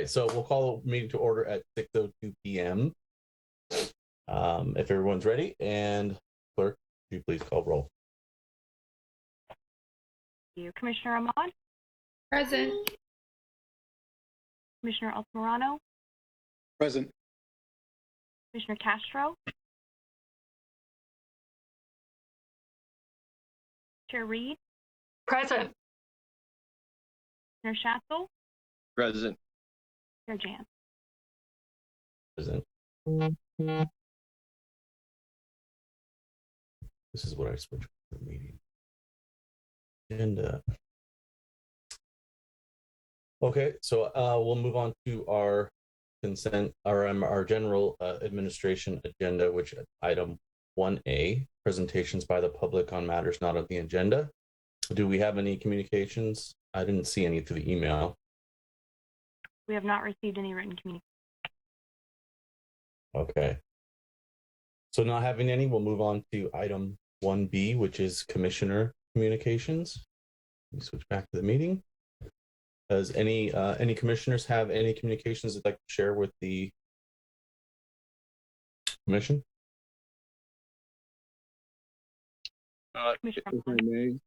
right, so we'll call the meeting to order at 6:02 p.m. If everyone's ready, and clerk, would you please call roll? Thank you. Commissioner Ahmad? Present. Commissioner Altamirano? Present. Commissioner Castro? Chair Reed? Present. Commissioner Schatzel? Present. Chair Jan? Present. This is what I switched for the meeting. And okay, so we'll move on to our consent, our general administration agenda, which item 1A, presentations by the public on matters not on the agenda. Do we have any communications? I didn't see any through the email. We have not received any written communication. Okay. So not having any, we'll move on to item 1B, which is commissioner communications. Let me switch back to the meeting. Does any commissioners have any communications they'd like to share with the commission? If I may.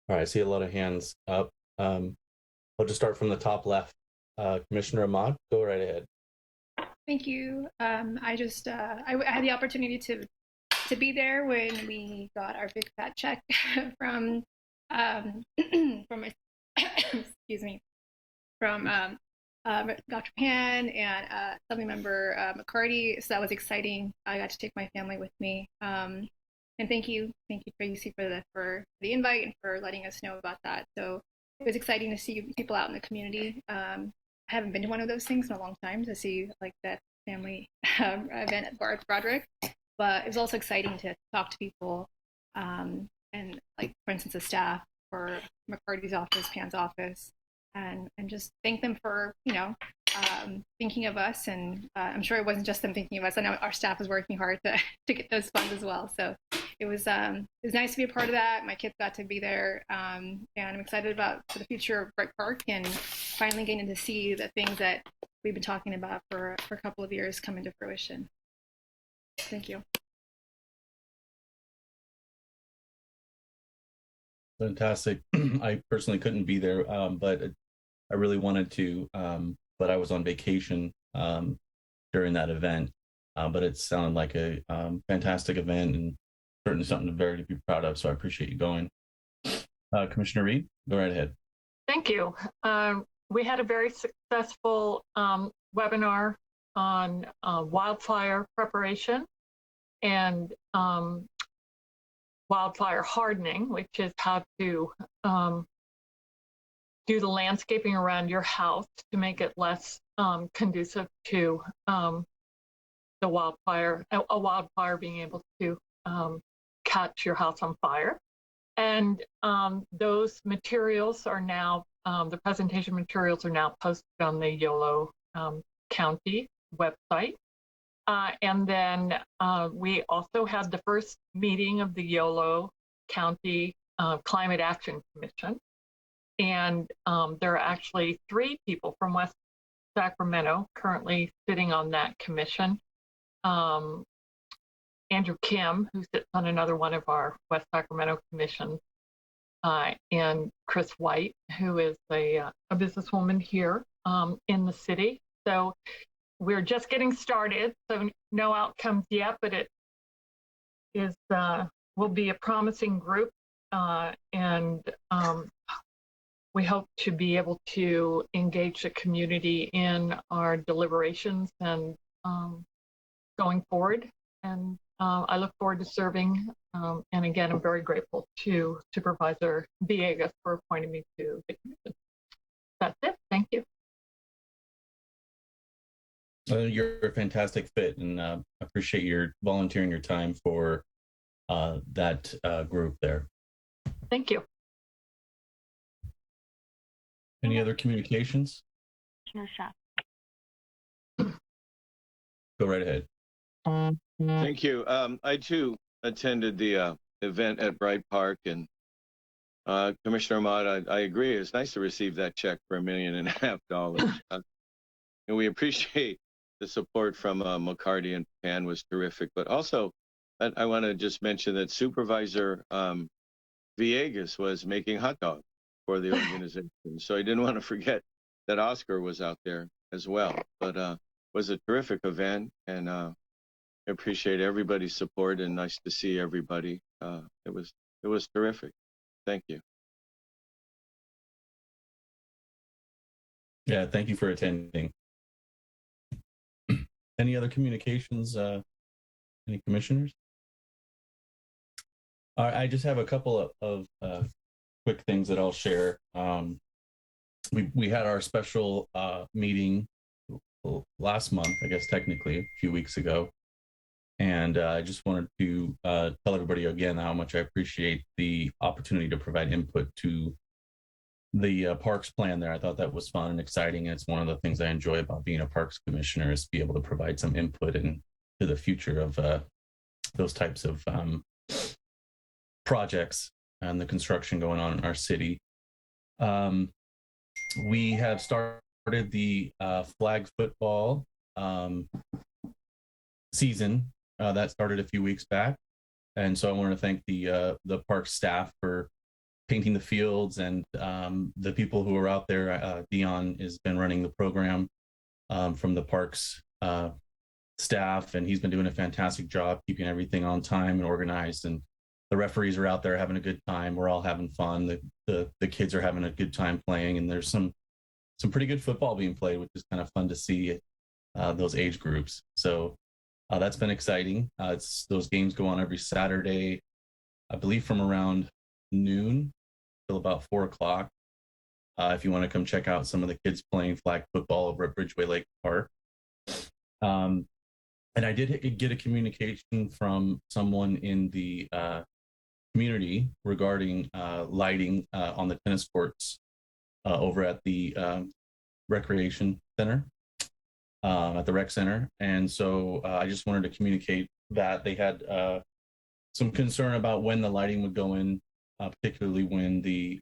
All right, I see a lot of hands up. I'll just start from the top left. Commissioner Ahmad, go right ahead. Thank you. I had the opportunity to be there when we got our big fat check from excuse me, from Dr. Pan and Assembly Member McCarty. So that was exciting. I got to take my family with me. And thank you, Tracy, for the invite and for letting us know about that. So it was exciting to see people out in the community. I haven't been to one of those things in a long time, to see like that family event at Broderick. But it was also exciting to talk to people, and like, for instance, the staff for McCarty's office, Pan's office, and just thank them for, thinking of us. And I'm sure it wasn't just them thinking of us. I know our staff was working hard to get those funds as well. So it was nice to be a part of that. My kids got to be there, and I'm excited for the future of Bright Park and finally getting to see the things that we've been talking about for a couple of years come into fruition. Thank you. Fantastic. I personally couldn't be there, but I really wanted to, but I was on vacation during that event. But it sounded like a fantastic event and certainly something to be proud of. So I appreciate you going. Commissioner Reed, go right ahead. Thank you. We had a very successful webinar on wildfire preparation and wildfire hardening, which is how to do the landscaping around your house to make it less conducive to the wildfire, a wildfire being able to catch your house on fire. And those materials are now, the presentation materials are now posted on the Yolo County website. And then we also had the first meeting of the Yolo County Climate Action Commission. And there are actually 3 people from West Sacramento currently sitting on that commission. Andrew Kim, who sits on another one of our West Sacramento commissions, and Chris White, who is a businesswoman here in the city. So we're just getting started, so no outcomes yet, but it is will be a promising group, and we hope to be able to engage the community in our deliberations and going forward. And I look forward to serving. And again, I'm very grateful to Supervisor Villegas for appointing me to the commission. That's it. Thank you. You're a fantastic fit, and appreciate your volunteering your time for that group there. Thank you. Any other communications? Commissioner Schatzel. Go right ahead. Thank you. I too attended the event at Bright Park, and Commissioner Ahmad, I agree. It's nice to receive that check for $1.5 million. and we appreciate the support from McCarty and Pan was terrific. But also, I want to just mention that Supervisor Villegas was making hot dogs for the organization. So I didn't want to forget that Oscar was out there as well. But it was a terrific event, and I appreciate everybody's support, and nice to see everybody. It was terrific. Thank you. Yeah, thank you for attending. Any other communications? Any commissioners? I just have a couple of quick things that I'll share. We had our special meeting last month, I guess technically a few weeks ago, and I just wanted to tell everybody again how much I appreciate the opportunity to provide input to the parks plan there. I thought that was fun and exciting, and it's one of the things I enjoy about being a parks commissioner is to be able to provide some input into the future of those types of projects and the construction going on in our city. We have started the flag football season that started a few weeks back, and so I want to thank the park staff for painting the fields and the people who are out there. Dion has been running the program from the parks staff, and he's been doing a fantastic job keeping everything on time and organized. And the referees are out there having a good time. We're all having fun. The kids are having a good time playing, and there's some pretty good football being played, which is kind of fun to see those age groups. So that's been exciting. Those games go on every Saturday, I believe, from around noon till about 4 o'clock. If you want to come check out some of the kids playing flag football over at Bridgeway Lake Park. And I did get a communication from someone in the community regarding lighting on the tennis courts over at the recreation center, at the rec center. And so I just wanted to communicate that they had some concern about when the lighting would go in, particularly when the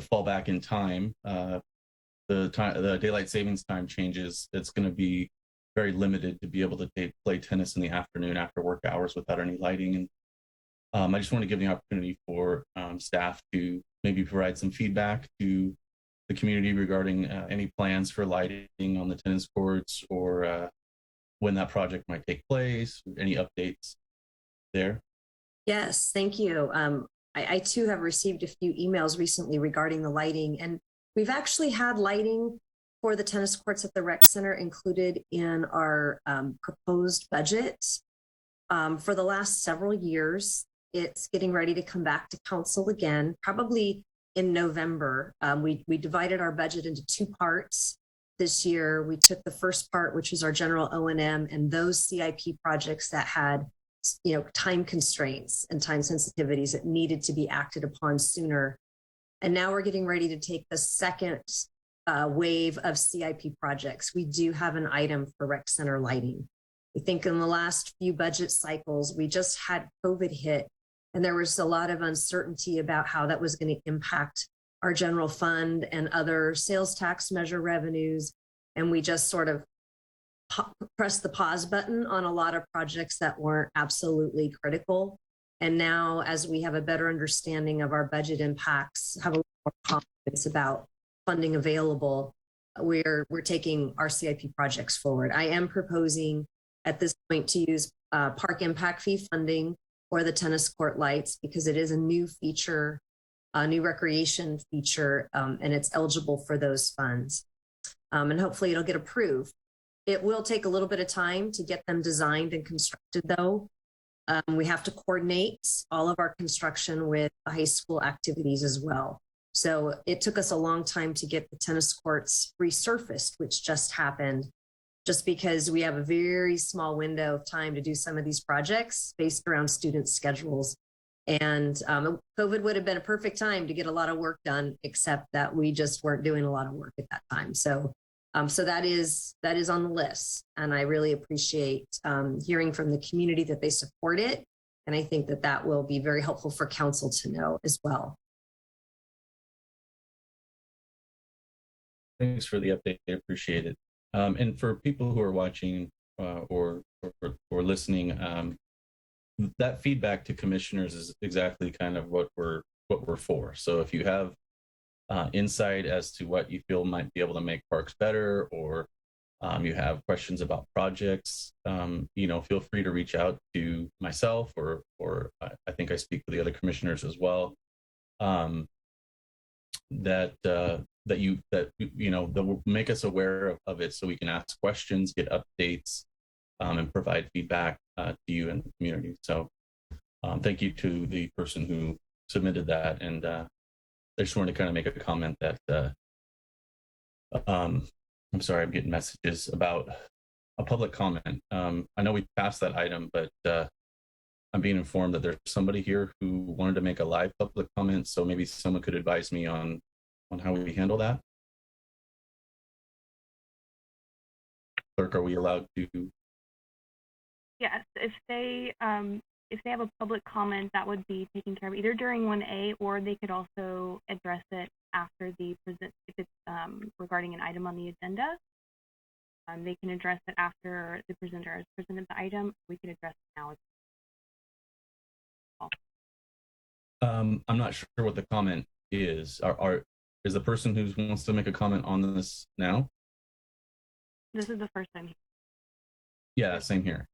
fall back in time, the daylight savings time changes. It's going to be very limited to be able to play tennis in the afternoon after work hours without any lighting. And I just want to give the opportunity for staff to maybe provide some feedback to the community regarding any plans for lighting on the tennis courts, or when that project might take place, any updates there. Yes, thank you. I too have received a few emails recently regarding the lighting, and we've actually had lighting for the tennis courts at the rec center included in our proposed budget for the last several years. It's getting ready to come back to council again, probably in November. We divided our budget into two parts this year. We took the first part, which is our general O&M, and those CIP projects that had time constraints and time sensitivities that needed to be acted upon sooner. And now we're getting ready to take the second wave of CIP projects. We do have an item for rec center lighting. I think in the last few budget cycles, we just had COVID hit, and there was a lot of uncertainty about how that was going to impact our general fund and other sales tax measure revenues. And we just sort of pressed the pause button on a lot of projects that weren't absolutely critical. And now, as we have a better understanding of our budget impacts, have a little more confidence about funding available, we're taking our CIP projects forward. I am proposing at this point to use park impact fee funding for the tennis court lights, because it is a new feature, a new recreation feature, and it's eligible for those funds. And hopefully it'll get approved. It will take a little bit of time to get them designed and constructed, though. We have to coordinate all of our construction with high school activities as well. So it took us a long time to get the tennis courts resurfaced, which just happened, just because we have a very small window of time to do some of these projects based around student schedules. And COVID would have been a perfect time to get a lot of work done, except that we just weren't doing a lot of work at that time. So that is on the list. And I really appreciate hearing from the community that they support it. And I think that will be very helpful for council to know as well. Thanks for the update. I appreciate it. And for people who are watching or listening, that feedback to commissioners is exactly kind of what we're for. So if you have insight as to what you feel might be able to make parks better, or you have questions about projects, feel free to reach out to myself, or I think I speak for the other commissioners as well. That will make us aware of it, so we can ask questions, get updates, and provide feedback to you and the community. So thank you to the person who submitted that. And I just wanted to kind of make a comment that I'm sorry, I'm getting messages about a public comment. I know we passed that item, but I'm being informed that there's somebody here who wanted to make a live public comment. So maybe someone could advise me on how we handle that. Clerk, are we allowed to? Yes, if they have a public comment, that would be taken care of either during 1A, or they could also address it after the present, if it's regarding an item on the agenda. They can address it after the presenter has presented the item. We can address it now. I'm not sure what the comment is. Is the person who wants to make a comment on this now? This is the first time. Yeah, same here.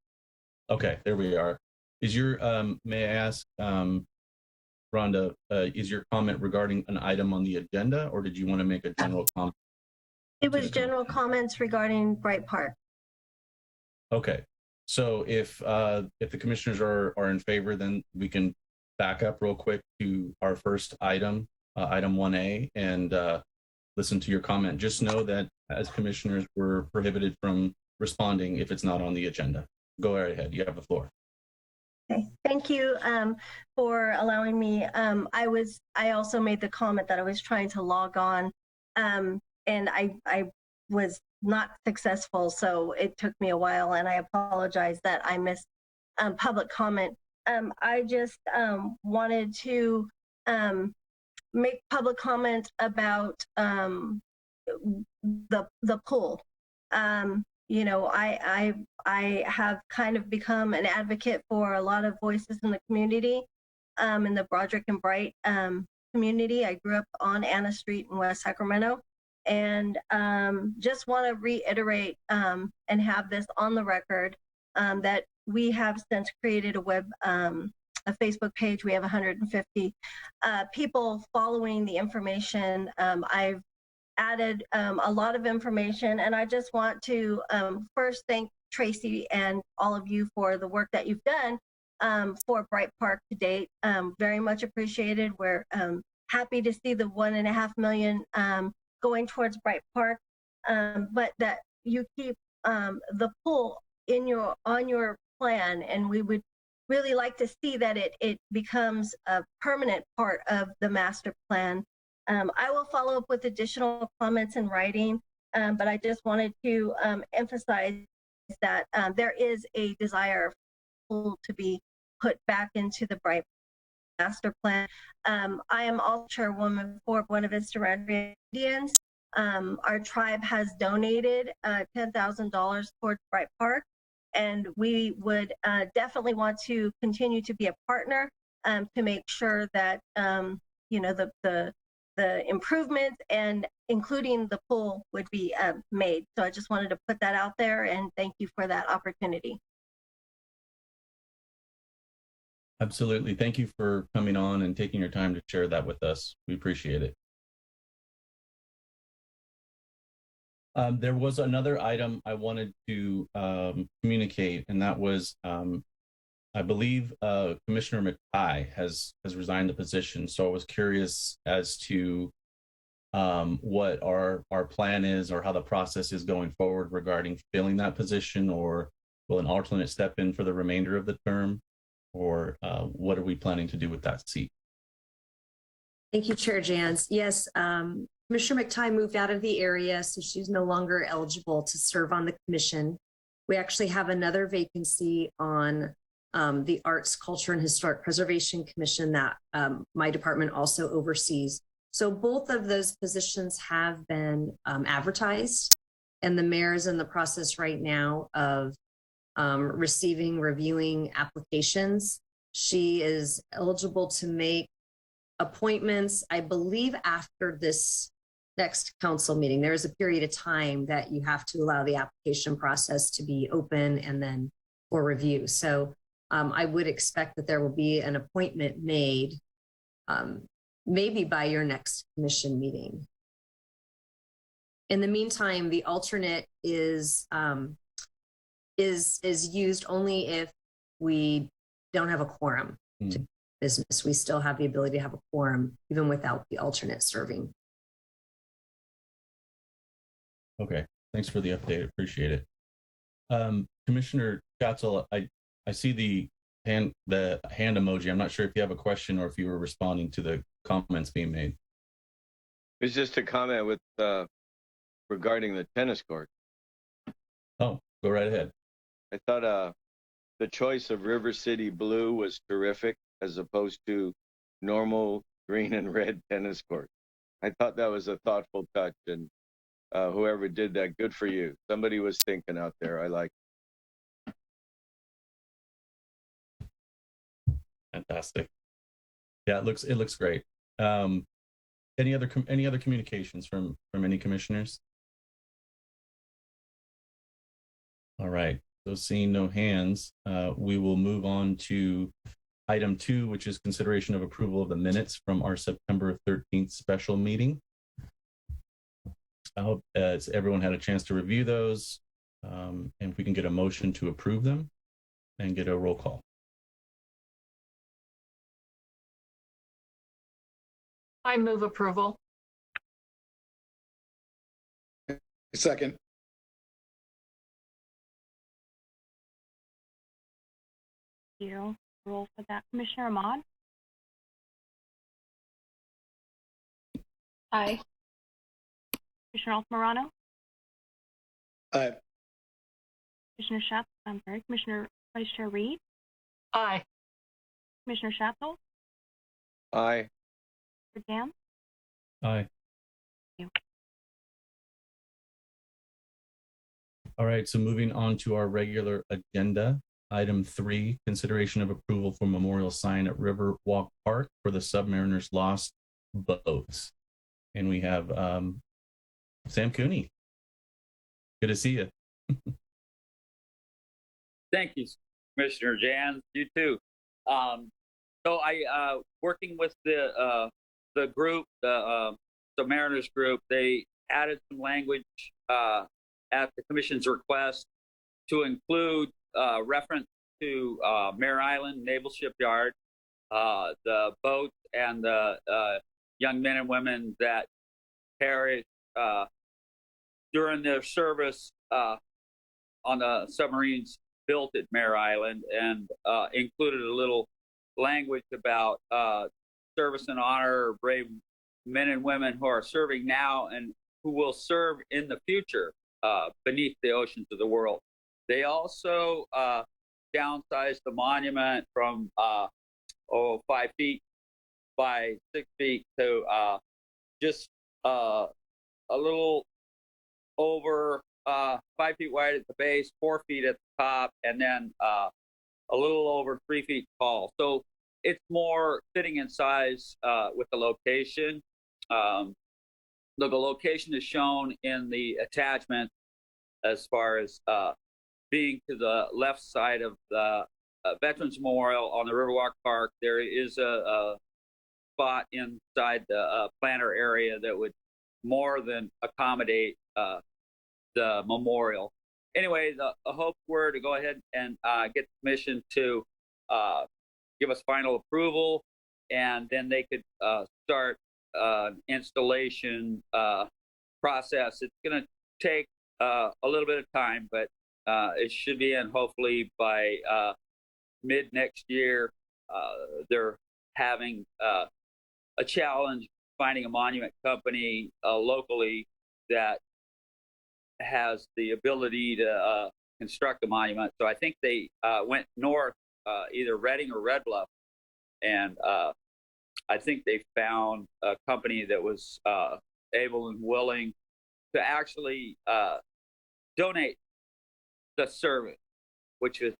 Okay, there we are. Is your may I ask, Rhonda, is your comment regarding an item on the agenda, or did you want to make a general comment? It was general comments regarding Bright Park. Okay, so if the commissioners are in favor, then we can back up real quick to our first item, item 1A, and listen to your comment. Just know that as commissioners, we're prohibited from responding if it's not on the agenda. Go right ahead. You have the floor. Okay, thank you for allowing me. I also made the comment that I was trying to log on, and I was not successful, so it took me a while, and I apologize that I missed public comment. I just wanted to make public comment about the pool. I have kind of become an advocate for a lot of voices in the community, in the Broderick and Bright community. I grew up on Anna Street in West Sacramento, and just want to reiterate and have this on the record that we have since created a Facebook page. We have 150 people following the information. I've added a lot of information, and I just want to first thank Tracy and all of you for the work that you've done for Bright Park to date. Very much appreciated. We're happy to see the $1.5 million going towards Bright Park, but that you keep the pool on your plan, and we would really like to see that it becomes a permanent part of the master plan. I will follow up with additional comments in writing, but I just wanted to emphasize that there is a desire for to be put back into the Bright Master Plan. I am also chairwoman for Buena Vista Rancheria Indians. Our tribe has donated $10,000 towards Bright Park, and we would definitely want to continue to be a partner to make sure that the improvements and including the pool would be made. So I just wanted to put that out there, and thank you for that opportunity. Absolutely. Thank you for coming on and taking your time to share that with us. We appreciate it. There was another item I wanted to communicate, and that was, I believe Commissioner McKay has resigned the position. So I was curious as to what our plan is, or how the process is going forward regarding filling that position, or will an alternate step in for the remainder of the term, or what are we planning to do with that seat? Thank you, Chair Jans. Yes, Commissioner McTighe moved out of the area, so she's no longer eligible to serve on the commission. We actually have another vacancy on the Arts, Culture, and Historic Preservation Commission that my department also oversees. So both of those positions have been advertised, and the mayor is in the process right now of reviewing applications. She is eligible to make appointments, I believe, after this next council meeting. There is a period of time that you have to allow the application process to be open and then for review. So I would expect that there will be an appointment made maybe by your next commission meeting. In the meantime, the alternate is used only if we don't have a quorum to business. We still have the ability to have a quorum even without the alternate serving. Okay, thanks for the update. Appreciate it. Commissioner Gatzel, I see the hand emoji. I'm not sure if you have a question or if you were responding to the comments being made. It's just a comment with regarding the tennis court. Oh, go right ahead. I thought the choice of River City blue was terrific as opposed to normal green and red tennis court. I thought that was a thoughtful touch, and whoever did that, good for you. Somebody was thinking out there. I like it. Fantastic. Yeah, it looks great. Any other communications from any commissioners? All right. So seeing no hands, we will move on to item 2, which is consideration of approval of the minutes from our September 13th special meeting. I hope everyone had a chance to review those, and if we can get a motion to approve them and get a roll call. I move approval. Second. You roll for that, Commissioner Ahmad. Aye. Commissioner Altamirano. Aye. Commissioner Vice Chair Reed. Aye. Commissioner Schatzel. Aye. Mr. Gam. Aye. Thank you. All right, so moving on to our regular agenda. Item 3, consideration of approval for memorial sign at Riverwalk Park for the Submariners Lost boats. And we have Sam Cooney. Good to see you. Thank you, Commissioner Jan. You too. So I, working with the group, the Mariners group, they added some language at the Commission's request to include reference to Mare Island Naval Shipyard, the boats and the young men and women that perished during their service on the submarines built at Mare Island, and included a little language about service and honor of brave men and women who are serving now and who will serve in the future beneath the oceans of the world. They also downsized the monument from 5 feet by 6 feet to just a little over 5 feet wide at the base, 4 feet at the top, and then a little over 3 feet tall. So it's more fitting in size with the location. The location is shown in the attachment as far as being to the left side of the Veterans Memorial on the Riverwalk Park. There is a spot inside the planter area that would more than accommodate the memorial. Anyway, the hopes were to go ahead and get the commission to give us final approval, and then they could start installation process. It's going to take a little bit of time, but it should be in hopefully by mid next year. They're having a challenge finding a monument company locally that has the ability to construct a monument. So I think they went north, either Reading or Red Bluff, and I think they found a company that was able and willing to actually donate the service, which is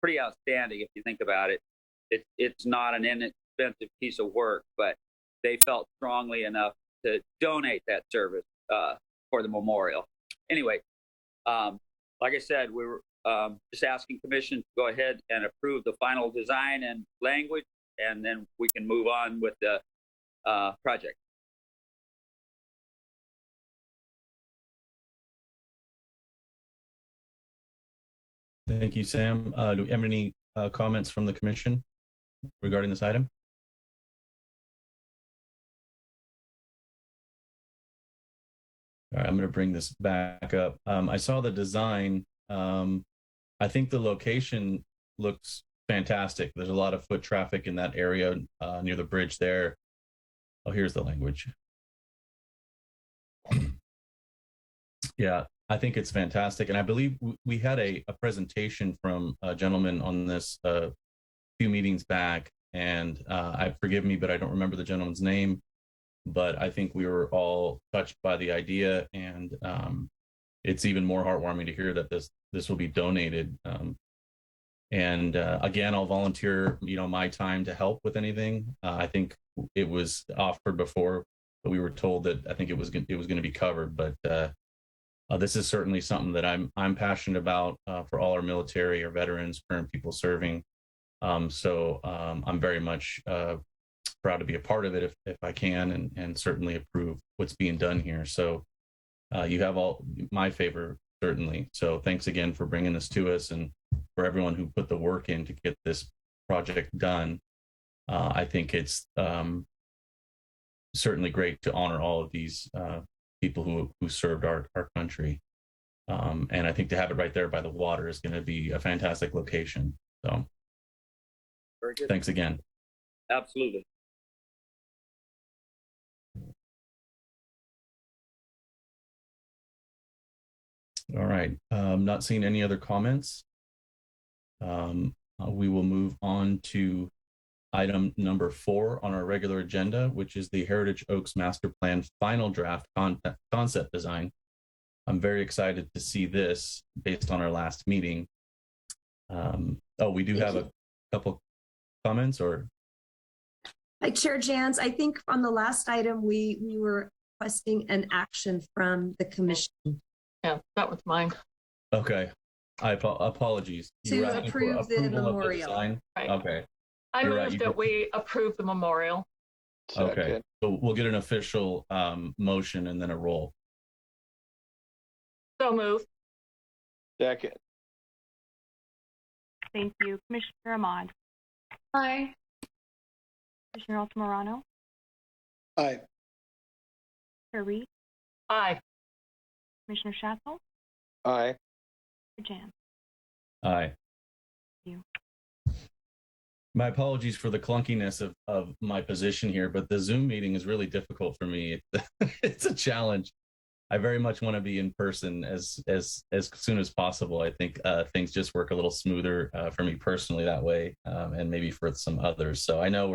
pretty outstanding if you think about it. It's not an inexpensive piece of work, but they felt strongly enough to donate that service for the memorial. Anyway, like I said, we were just asking Commission to go ahead and approve the final design and language, and then we can move on with the project. Thank you, Sam. Do we have any comments from the Commission regarding this item? All right, I'm going to bring this back up. I saw the design. I think the location looks fantastic. There's a lot of foot traffic in that area near the bridge there. Oh, here's the language. Yeah, I think it's fantastic. And I believe we had a presentation from a gentleman on this a few meetings back. And forgive me, but I don't remember the gentleman's name. But I think we were all touched by the idea, and it's even more heartwarming to hear that this will be donated. Again, I'll volunteer, my time to help with anything. I think it was offered before, but we were told that I think it was going to be covered. But this is certainly something that I'm passionate about for all our military, our veterans, current people serving. So I'm very much proud to be a part of it if I can, and certainly approve what's being done here. So you have all my favor, certainly. So thanks again for bringing this to us, and for everyone who put the work in to get this project done. I think it's certainly great to honor all of these people who served our country. And I think to have it right there by the water is going to be a fantastic location. So very good. Thanks again. Absolutely. All right. Not seeing any other comments. We will move on to item number 4 on our regular agenda, which is the Heritage Oaks Master Plan final draft concept design. I'm very excited to see this based on our last meeting. We do have a couple comments, or? Hi, Chair Jans. I think on the last item, we were requesting an action from the Commission. Yeah, that was mine. Okay. Apologies. To approve the memorial. Right. Okay. I moved that we approve the memorial. Okay. So we'll get an official motion and then a roll. So moved. Second. Thank you. Commissioner Ahmad. Aye. Commissioner Altamirano. Aye. Chair Reed. Aye. Commissioner Schatzel. Aye. Jan. Aye. Thank you. My apologies for the clunkiness of my position here, but the Zoom meeting is really difficult for me. It's a challenge. I very much want to be in person as soon as possible. I think things just work a little smoother for me personally that way, and maybe for some others. So I know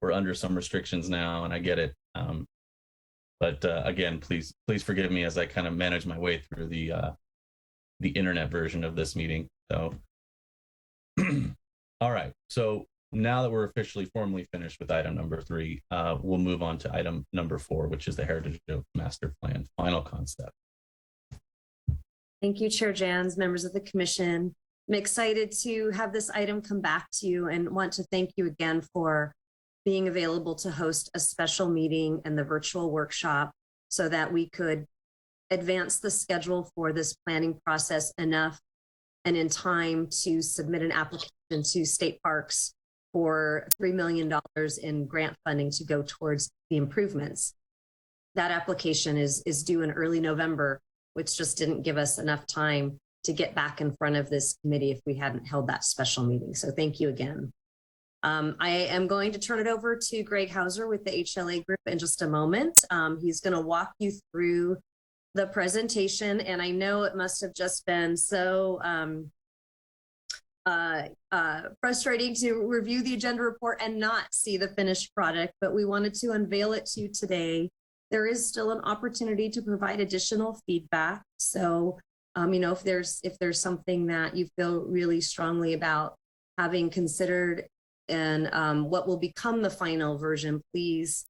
we're under some restrictions now, and I get it. But again, please forgive me as I kind of manage my way through the internet version of this meeting. So, all right. So now that we're officially formally finished with item number 3, we'll move on to item number 4, which is the Heritage Oaks Master Plan final concept. Thank you, Chair Jans, members of the Commission. I'm excited to have this item come back to you and want to thank you again for being available to host a special meeting and the virtual workshop so that we could advance the schedule for this planning process enough and in time to submit an application to state parks for $3 million in grant funding to go towards the improvements. That application is due in early November, which just didn't give us enough time to get back in front of this committee if we hadn't held that special meeting. So thank you again. I am going to turn it over to Greg Hauser with the HLA group in just a moment. He's going to walk you through the presentation, and I know it must have just been so frustrating to review the agenda report and not see the finished product, but we wanted to unveil it to you today. There is still an opportunity to provide additional feedback. So, if there's something that you feel really strongly about having considered and what will become the final version, please,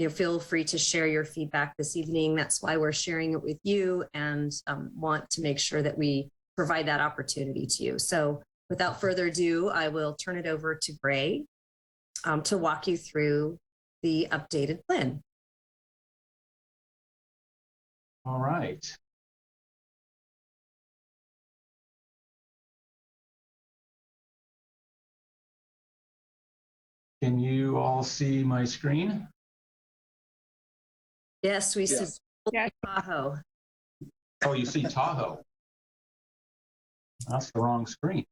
feel free to share your feedback this evening. That's why we're sharing it with you, and want to make sure that we provide that opportunity to you. So without further ado, I will turn it over to Gray to walk you through the updated plan. All right. Can you all see my screen? Yes, we see Yeah. Tahoe. Oh, you see Tahoe. That's the wrong screen.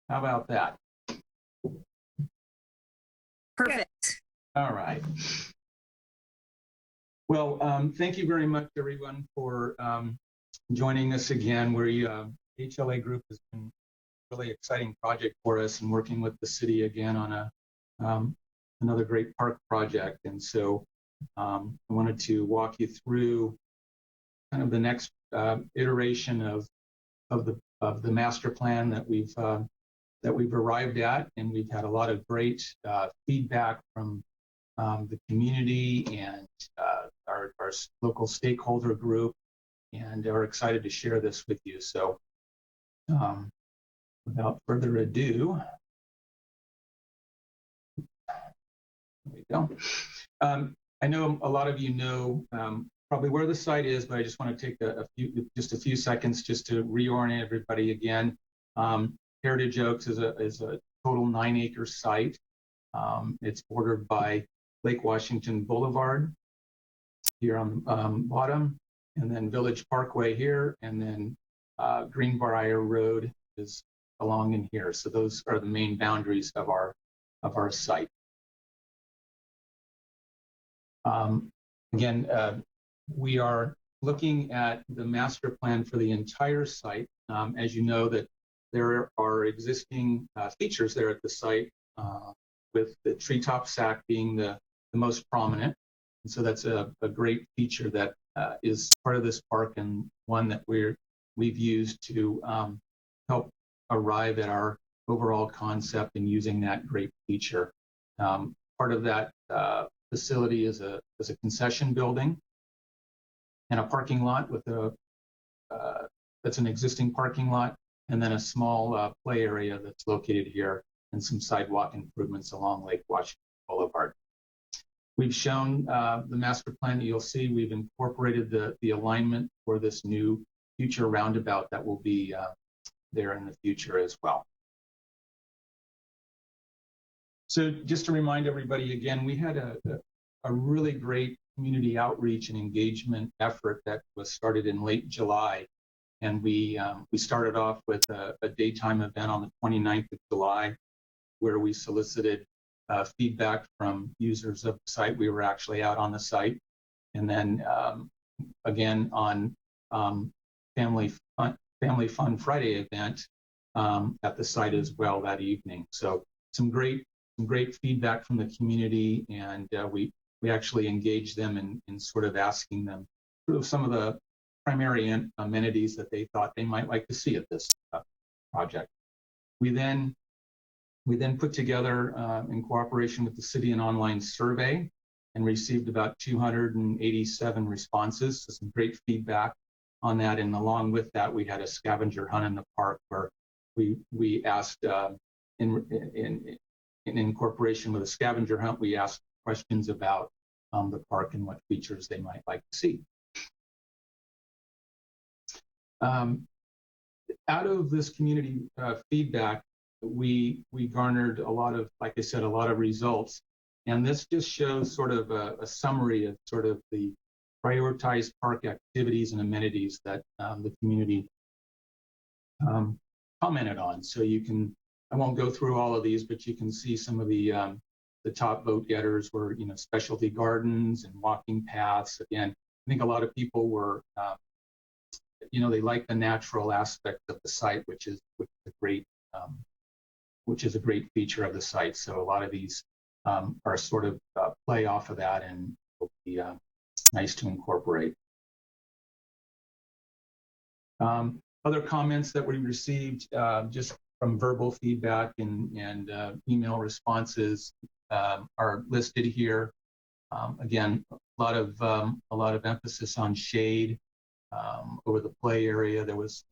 How about that? Perfect. All right. Well, thank you very much, everyone, for joining us again. HLA Group has been a really exciting project for us, and working with the city again on another great park project. And so I wanted to walk you through kind of the next iteration of the master plan that we've arrived at, and we've had a lot of great feedback from the community and our local stakeholder group, and are excited to share this with you. So without further ado, there we go. I know a lot of you know probably where the site is, but I just want to take a few seconds just to reorient everybody again. Heritage Oaks is a total 9-acre site. It's bordered by Lake Washington Boulevard here on the bottom, and then Village Parkway here, and then Greenbrier Road is along in here. So those are the main boundaries of our site. Again, we are looking at the master plan for the entire site. As you know, that there are existing features there at the site, with the treetop sack being the most prominent. And so that's a great feature that is part of this park, and one that we've used to help arrive at our overall concept in using that great feature. Part of that facility is a concession building and a parking lot with that's an existing parking lot, and then a small play area that's located here, and some sidewalk improvements along Lake Washington Boulevard. We've shown the master plan that you'll see. We've incorporated the alignment for this new future roundabout that will be there in the future as well. So just to remind everybody again, we had a really great community outreach and engagement effort that was started in late July. And we started off with a daytime event on the 29th of July, where we solicited feedback from users of the site. We were actually out on the site. And then again on Family Fun Friday event at the site as well that evening. So some great feedback from the community, and we actually engaged them in sort of asking them sort of some of the primary amenities that they thought they might like to see at this project. We then put together, in cooperation with the city, an online survey, and received about 287 responses. So some great feedback on that. And along with that, we had a scavenger hunt in the park, where we asked, in incorporation with a scavenger hunt, we asked questions about the park and what features they might like to see. Out of this community feedback, we garnered a lot of, like I said, a lot of results. And this just shows sort of a summary of sort of the prioritized park activities and amenities that the community commented on. So you can I won't go through all of these, but you can see some of the top vote getters were, specialty gardens and walking paths. Again, I think a lot of people were, they like the natural aspect of the site, which is a great feature of the site. So a lot of these are sort of play off of that and will be nice to incorporate. Other comments that we received just from verbal feedback and email responses are listed here. Again, a lot of emphasis on shade over the play area. There was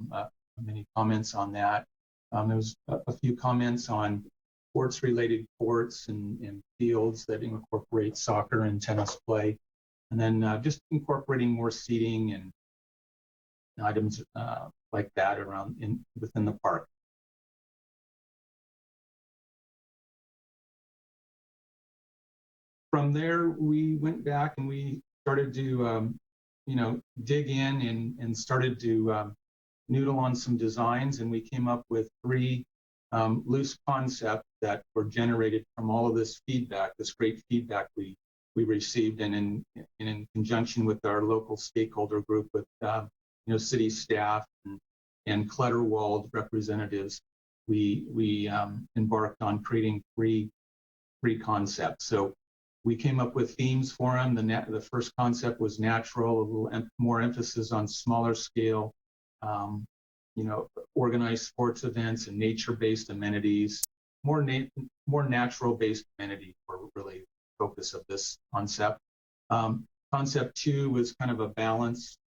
many comments on that. There was a few comments on sports-related courts and fields that incorporate soccer and tennis play, and then just incorporating more seating and items like that within the park. From there, we went back and we started to, dig in and started to noodle on some designs, and we came up with 3 loose concepts that were generated from all of this feedback, this great feedback we received, and in conjunction with our local stakeholder group, with city staff and Clutterwald representatives, we embarked on creating three concepts. So we came up with themes for them. The first concept was natural, a little more emphasis on smaller scale, organized sports events and nature-based amenities. More natural-based amenities were really the focus of this concept. Concept 2 was kind of a balance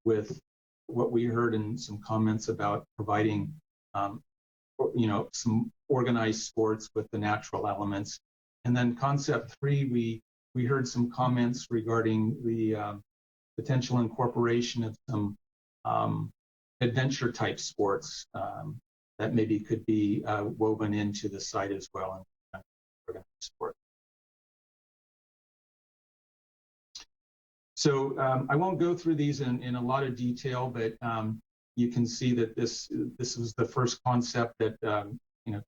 with what we heard in some comments about providing, some organized sports with the natural elements. And then concept 3, we heard some comments regarding the potential incorporation of some adventure type sports that maybe could be woven into the site as well. Sport. So I won't go through these in a lot of detail, but you can see that this was the first concept that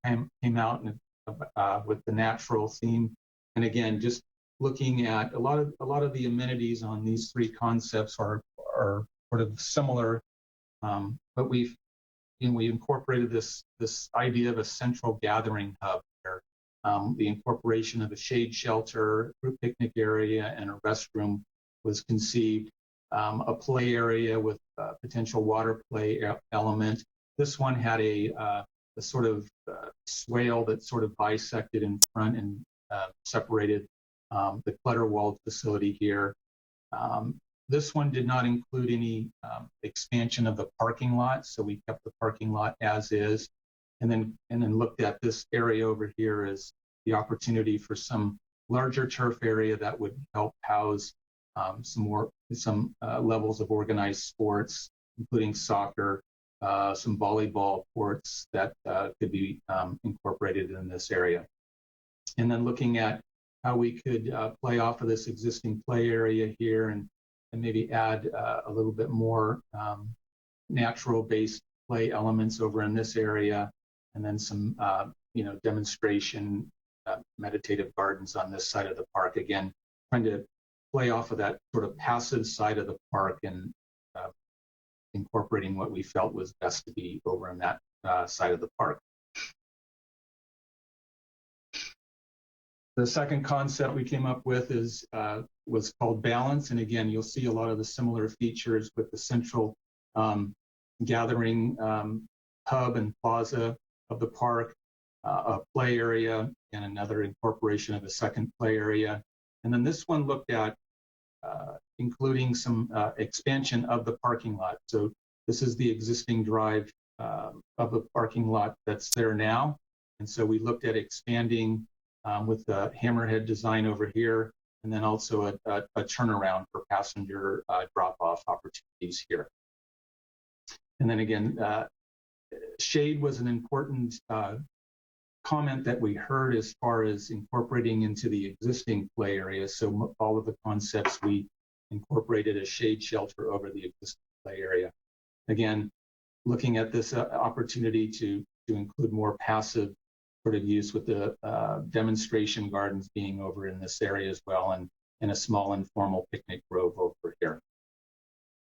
came out with the natural theme. And again, just looking at a lot of the amenities on these 3 concepts are sort of similar, but we incorporated this idea of a central gathering hub where the incorporation of a shade shelter, group picnic area, and a restroom was conceived. A play area with potential water play element. This one had a sort of swale that sort of bisected in front and separated the Clutterwald facility here. This one did not include any expansion of the parking lot, so we kept the parking lot as is, and then looked at this area over here as the opportunity for some larger turf area that would help house some levels of organized sports, including soccer, some volleyball courts that could be incorporated in this area. And then looking at how we could play off of this existing play area here and maybe add a little bit more natural-based play elements over in this area, and then some demonstration meditative gardens on this side of the park. Again, trying to play off of that sort of passive side of the park and incorporating what we felt was best to be over on that side of the park. The second concept we came up with was called balance, and again, you'll see a lot of the similar features with the central gathering hub and plaza of the park, a play area, and another incorporation of a second play area. And then this one looked at including some expansion of the parking lot. So this is the existing drive of the parking lot that's there now. And so we looked at expanding with the hammerhead design over here, and then also a turnaround for passenger drop-off opportunities here. And then again, shade was an important comment that we heard as far as incorporating into the existing play area. So all of the concepts, we incorporated a shade shelter over the existing play area. Again, looking at this opportunity to to include more passive sort of use, with the demonstration gardens being over in this area as well, and a small informal picnic grove over here.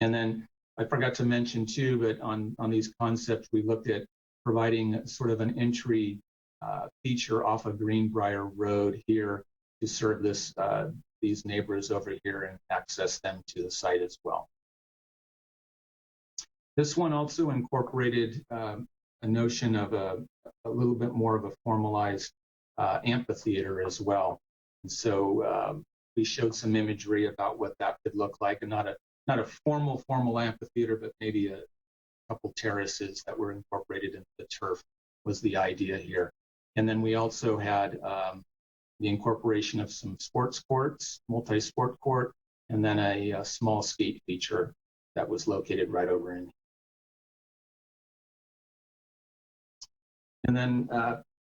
And then I forgot to mention too, but on these concepts, we looked at providing sort of an entry feature off of Greenbrier Road here to serve these neighbors over here and access them to the site as well. This one also incorporated a notion of a little bit more of a formalized amphitheater as well. And so we showed some imagery about what that could look like, and not a formal amphitheater, but maybe a couple terraces that were incorporated into the turf was the idea here. And then we also had the incorporation of some sports courts, multi-sport court, and then a small skate feature that was located right over in. And then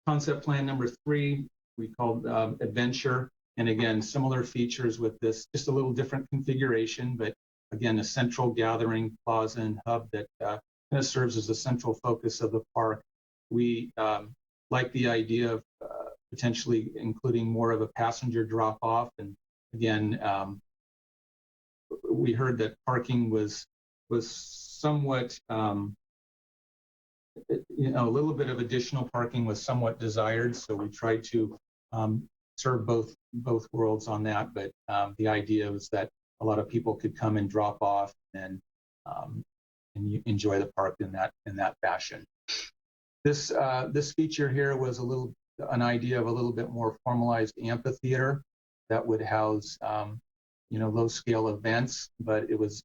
concept plan number 3, we called Adventure. And again, similar features with this, just a little different configuration, but again, a central gathering plaza and hub that kind of serves as a central focus of the park. We like the idea of potentially including more of a passenger drop-off. And again, we heard that parking was somewhat, a little bit of additional parking was somewhat desired. So we tried to serve both worlds on that. But the idea was that a lot of people could come and drop off and enjoy the park in that fashion. This feature here was an idea of a little bit more formalized amphitheater that would house low-scale events, but it was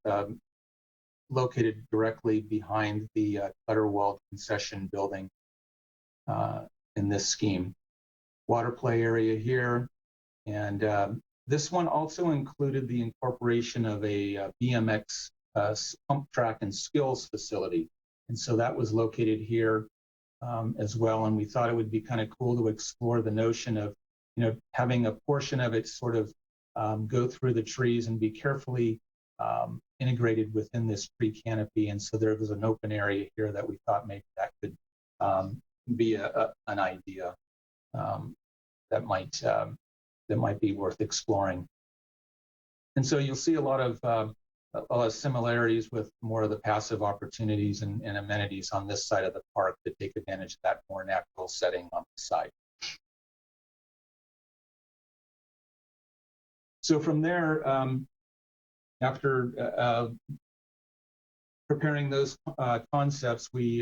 located directly behind the Clutterwald concession building in this scheme. Water play area here, and this one also included the incorporation of a BMX pump track and skills facility, and so that was located here as well. And we thought it would be kind of cool to explore the notion of having a portion of it sort of go through the trees and be carefully integrated within this tree canopy. And so there was an open area here that we thought maybe that could be an idea that might be worth exploring. And so you'll see a lot of similarities with more of the passive opportunities and amenities on this side of the park to take advantage of that more natural setting on the site. So from there, after preparing those concepts, we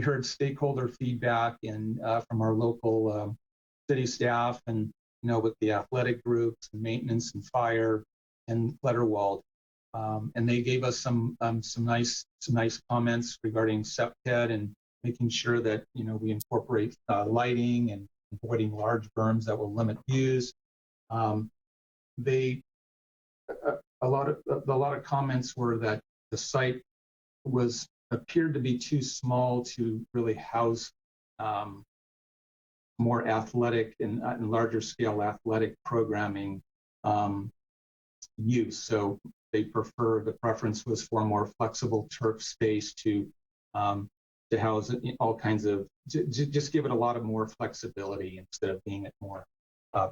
heard stakeholder feedback and from our local city staff, and with the athletic groups, and maintenance and fire, and Clutterwald, and they gave us some nice comments regarding SEPTED and making sure that we incorporate lighting and avoiding large berms that will limit views. A lot of comments were that the site appeared to be too small to really house more athletic and larger scale athletic programming use. So the preference was for more flexible turf space to house all kinds of, just give it a lot of more flexibility instead of being a more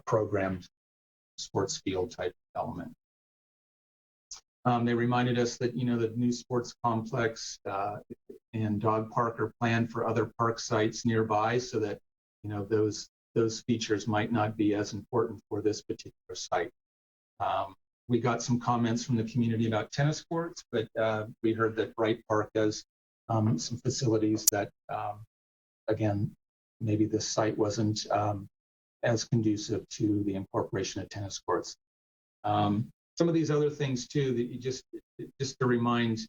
programmed sports field type element. They reminded us that the new sports complex and dog park are planned for other park sites nearby, so that those features might not be as important for this particular site. We got some comments from the community about tennis courts, but we heard that Bright Park has some facilities that, again, maybe this site wasn't as conducive to the incorporation of tennis courts. Some of these other things too, that you just to remind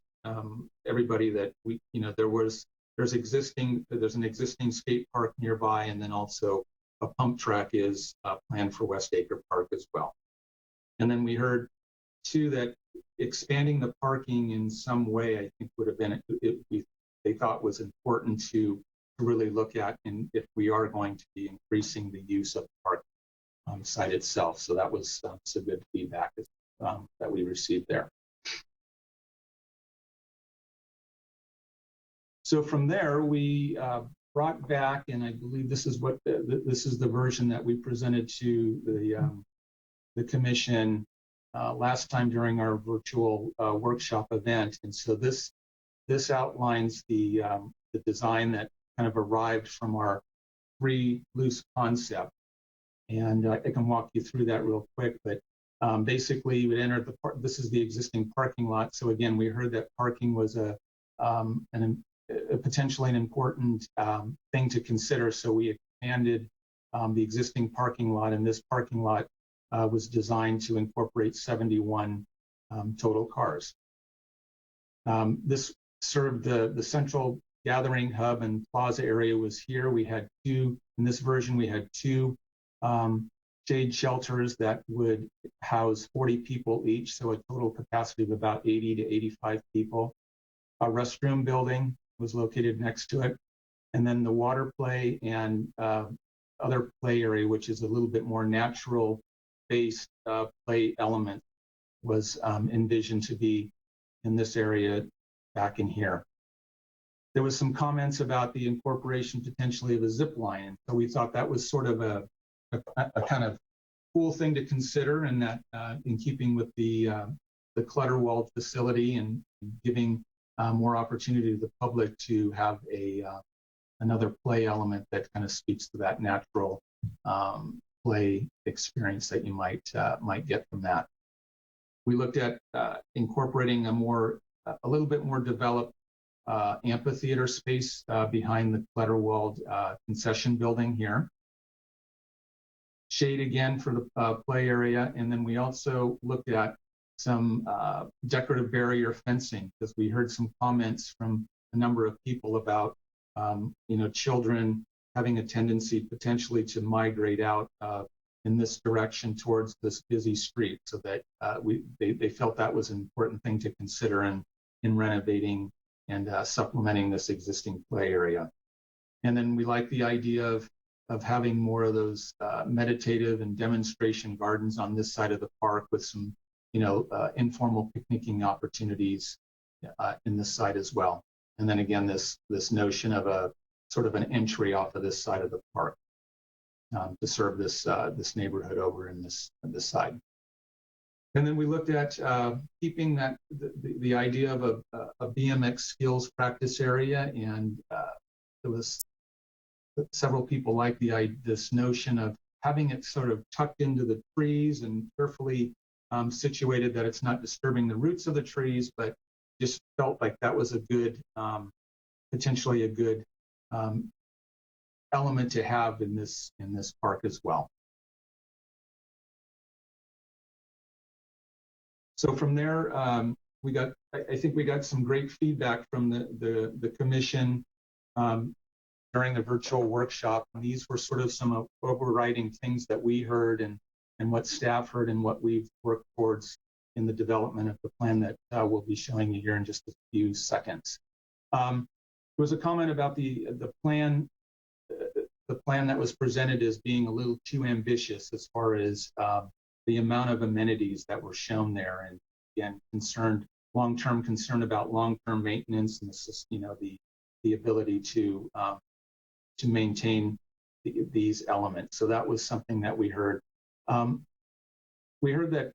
everybody that there's an existing skate park nearby, and then also a pump track is planned for West Acre Park as well. And then we heard too that expanding the parking in some way, I think, would have been they thought was important to really look at, and if we are going to be increasing the use of the park site itself. So that was some good feedback that we received there. So from there, we brought back, and I believe this is what this is the version that we presented to the commission last time during our virtual workshop event. And so this outlines the design that kind of arrived from our free loose concept. And I can walk you through that real quick, but basically you would enter this is the existing parking lot. So again, we heard that parking was a potentially an important thing to consider. So we expanded the existing parking lot, and this parking lot was designed to incorporate 71 total cars. This served the central gathering hub and plaza area was here. We had two, in this version, we had two shade shelters that would house 40 people each, so a total capacity of about 80 to 85 people. A restroom building was located next to it. And then the water play and other play area, which is a little bit more natural-based play element, was envisioned to be in this area back in here. There was some comments about the incorporation potentially of a zip line. And so we thought that was sort of a kind of cool thing to consider, and that in keeping with the clutter-walled facility and giving more opportunity to the public to have another play element that kind of speaks to that natural play experience that you might get from that. We looked at incorporating a little bit more developed amphitheater space behind the clutter-walled concession building here. Shade again for the play area, and then we also looked at some decorative barrier fencing, because we heard some comments from a number of people about children having a tendency potentially to migrate out in this direction towards this busy street, so that they felt that was an important thing to consider in renovating and supplementing this existing play area. And then we like the idea of having more of those meditative and demonstration gardens on this side of the park, with some informal picnicking opportunities in this side as well. And then again, this notion of a sort of an entry off of this side of the park to serve this neighborhood over in this side. And then we looked at keeping that the idea of a BMX skills practice area, and there was several people like this notion of having it sort of tucked into the trees and carefully situated, that it's not disturbing the roots of the trees, but just felt like that was a good, potentially a good element to have in this park as well. So from there, I think we got some great feedback from the commission during the virtual workshop. And these were sort of some overriding things that we heard and what staff heard and what we've worked towards in the development of the plan that we'll be showing you here in just a few seconds. There was a comment about the plan that was presented as being a little too ambitious as far as the amount of amenities that were shown there, and again, long-term concern about long-term maintenance and the ability to maintain these elements. So that was something that we heard. We heard that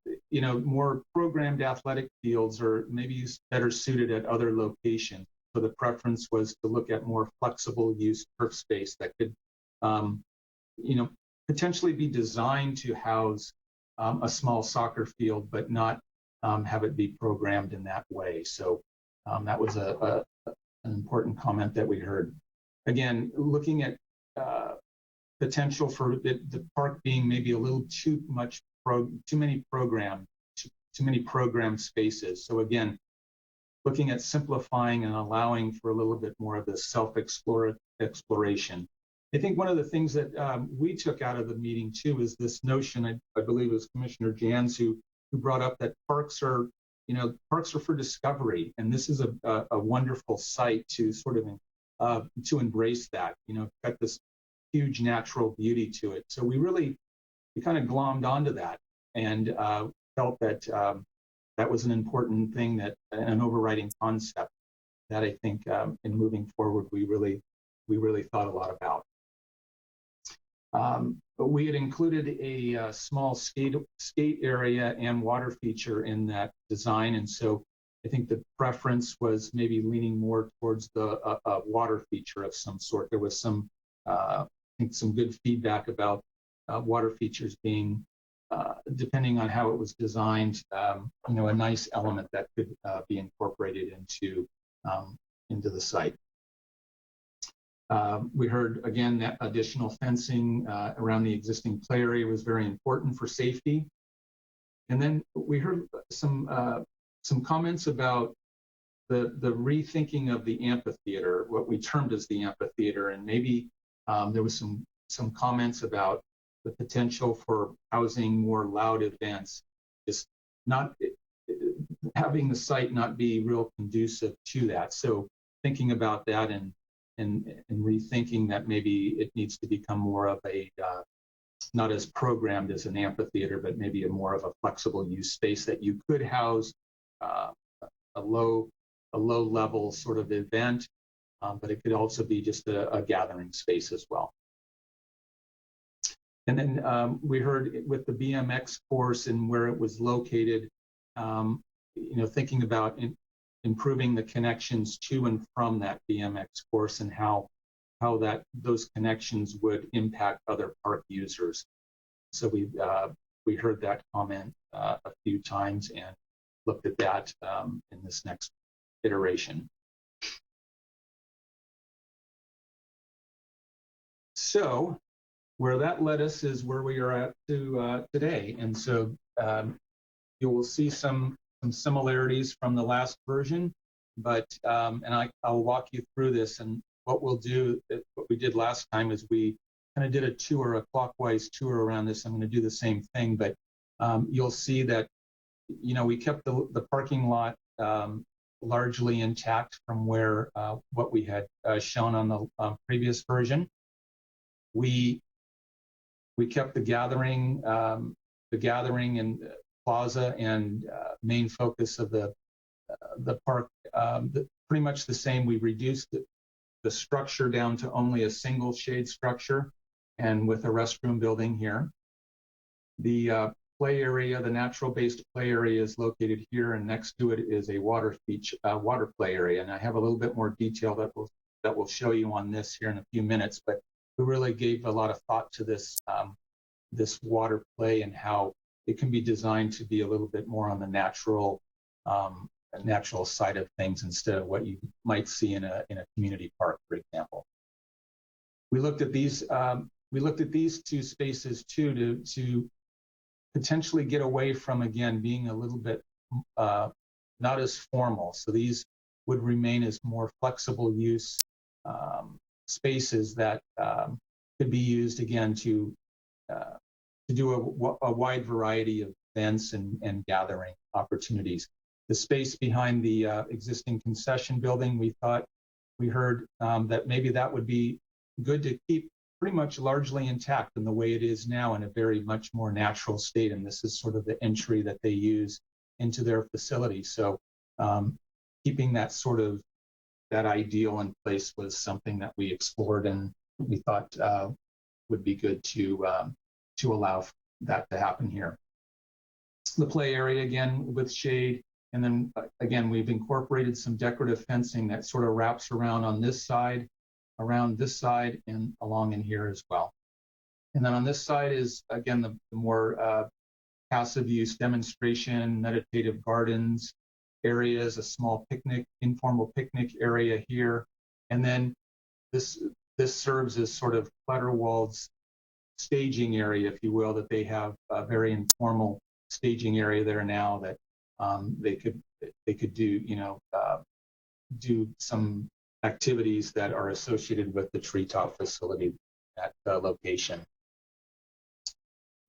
more programmed athletic fields are maybe better suited at other locations. So the preference was to look at more flexible use turf space that could potentially be designed to house a small soccer field, but not have it be programmed in that way. So that was an important comment that we heard. Again, looking at potential for the park being maybe a little too many program spaces. So again, looking at simplifying and allowing for a little bit more of this self-exploration. I think one of the things that we took out of the meeting too is this notion, I believe it was Commissioner Jans who brought up that parks are for discovery, and this is a wonderful site to sort of to embrace that. Got this huge natural beauty to it. So we kind of glommed onto that and felt that that was an important thing, that an overriding concept that I think in moving forward we we really thought a lot about. But we had included a small skate area and water feature in that design, and so I think the preference was maybe leaning more towards the water feature of some sort. There was some, I think, some good feedback about water features being, depending on how it was designed, you know, a nice element that could be incorporated into the site. We heard again that additional fencing around the existing play area was very important for safety. And then we heard some comments about the rethinking of the amphitheater, what we termed as the amphitheater, and maybe there was some comments about the potential for housing more loud events, just not having the site not be real conducive to that. So thinking about that and rethinking that maybe it needs to become more of a not as programmed as an amphitheater, but maybe a more of a flexible use space that you could house a low level sort of event, but it could also be just a gathering space as well. And then we heard with the BMX course and where it was located, you know, thinking about improving the connections to and from that BMX course and how those connections would impact other park users. So we heard that comment a few times and looked at that in this next iteration. So where that led us is where we are at today. And so you will see some similarities from the last version, but and I'll walk you through this. And what we'll do, what we did last time, is we kind of did a tour, a clockwise tour around this. I'm going to do the same thing, but you'll see that, you know, we kept the parking lot largely intact from where what we had shown on the previous version. We kept the gathering and plaza and main focus of the park pretty much the same. We reduced the structure down to only a single shade structure, and with a restroom building here. The play area, the natural-based play area, is located here, and next to it is a water play area. And I have a little bit more detail that will show you on this here in a few minutes. But we really gave a lot of thought to this this water play and how it can be designed to be a little bit more on the natural side of things instead of what you might see in a community park, for example. We looked at these two spaces too to potentially get away from, again, being a little bit not as formal. So these would remain as more flexible use spaces that could be used again to do a wide variety of events and gathering opportunities. The space behind the existing concession building, we heard that maybe that would be good to keep pretty much largely intact in the way it is now, in a very much more natural state. And this is sort of the entry that they use into their facility. So keeping that sort of that ideal in place was something that we explored and we thought would be good to allow that to happen here. The play area, again, with shade. And then again, we've incorporated some decorative fencing that sort of wraps around on this side, around this side, and along in here as well. And then on this side is, again, the more passive use demonstration, meditative gardens areas, a small picnic, informal picnic area here. And then this serves as sort of Clutterwald's staging area, if you will, that they have a very informal staging area there now that they could do, you know, do some activities that are associated with the treetop facility at the location.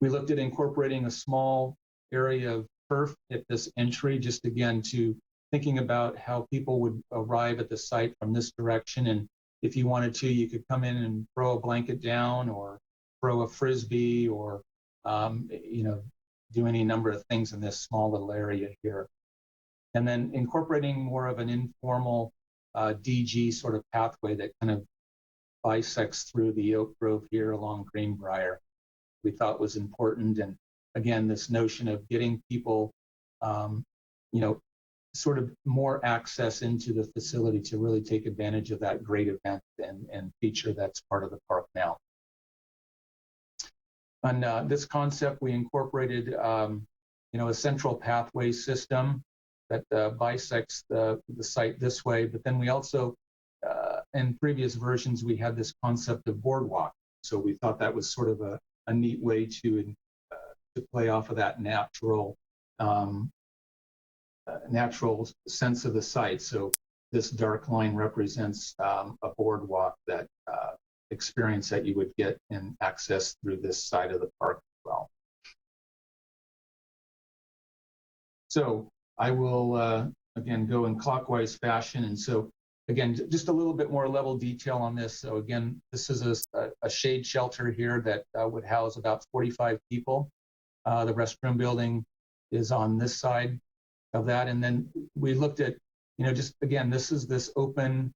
We looked at incorporating a small area of turf at this entry, just again to thinking about how people would arrive at the site from this direction. And if you wanted to, you could come in and throw a blanket down or throw a Frisbee or, you know, do any number of things in this small little area here. And then incorporating more of an informal DG sort of pathway that kind of bisects through the oak grove here along Greenbrier. We thought was important. And again, this notion of getting people, sort of more access into the facility to really take advantage of that great event and feature that's part of the park now. On this concept, we incorporated, a central pathway system that bisects the site this way, but then we also, in previous versions, we had this concept of boardwalk. So we thought that was sort of a neat way to play off of that natural sense of the site. So this dark line represents a boardwalk that experience that you would get and access through this side of the park as well. So I will, again, go in clockwise fashion. And so, again, just a little bit more level detail on this. So again, this is a shade shelter here that would house about 45 people. The restroom building is on this side of that. And then we looked at, just again, this is this open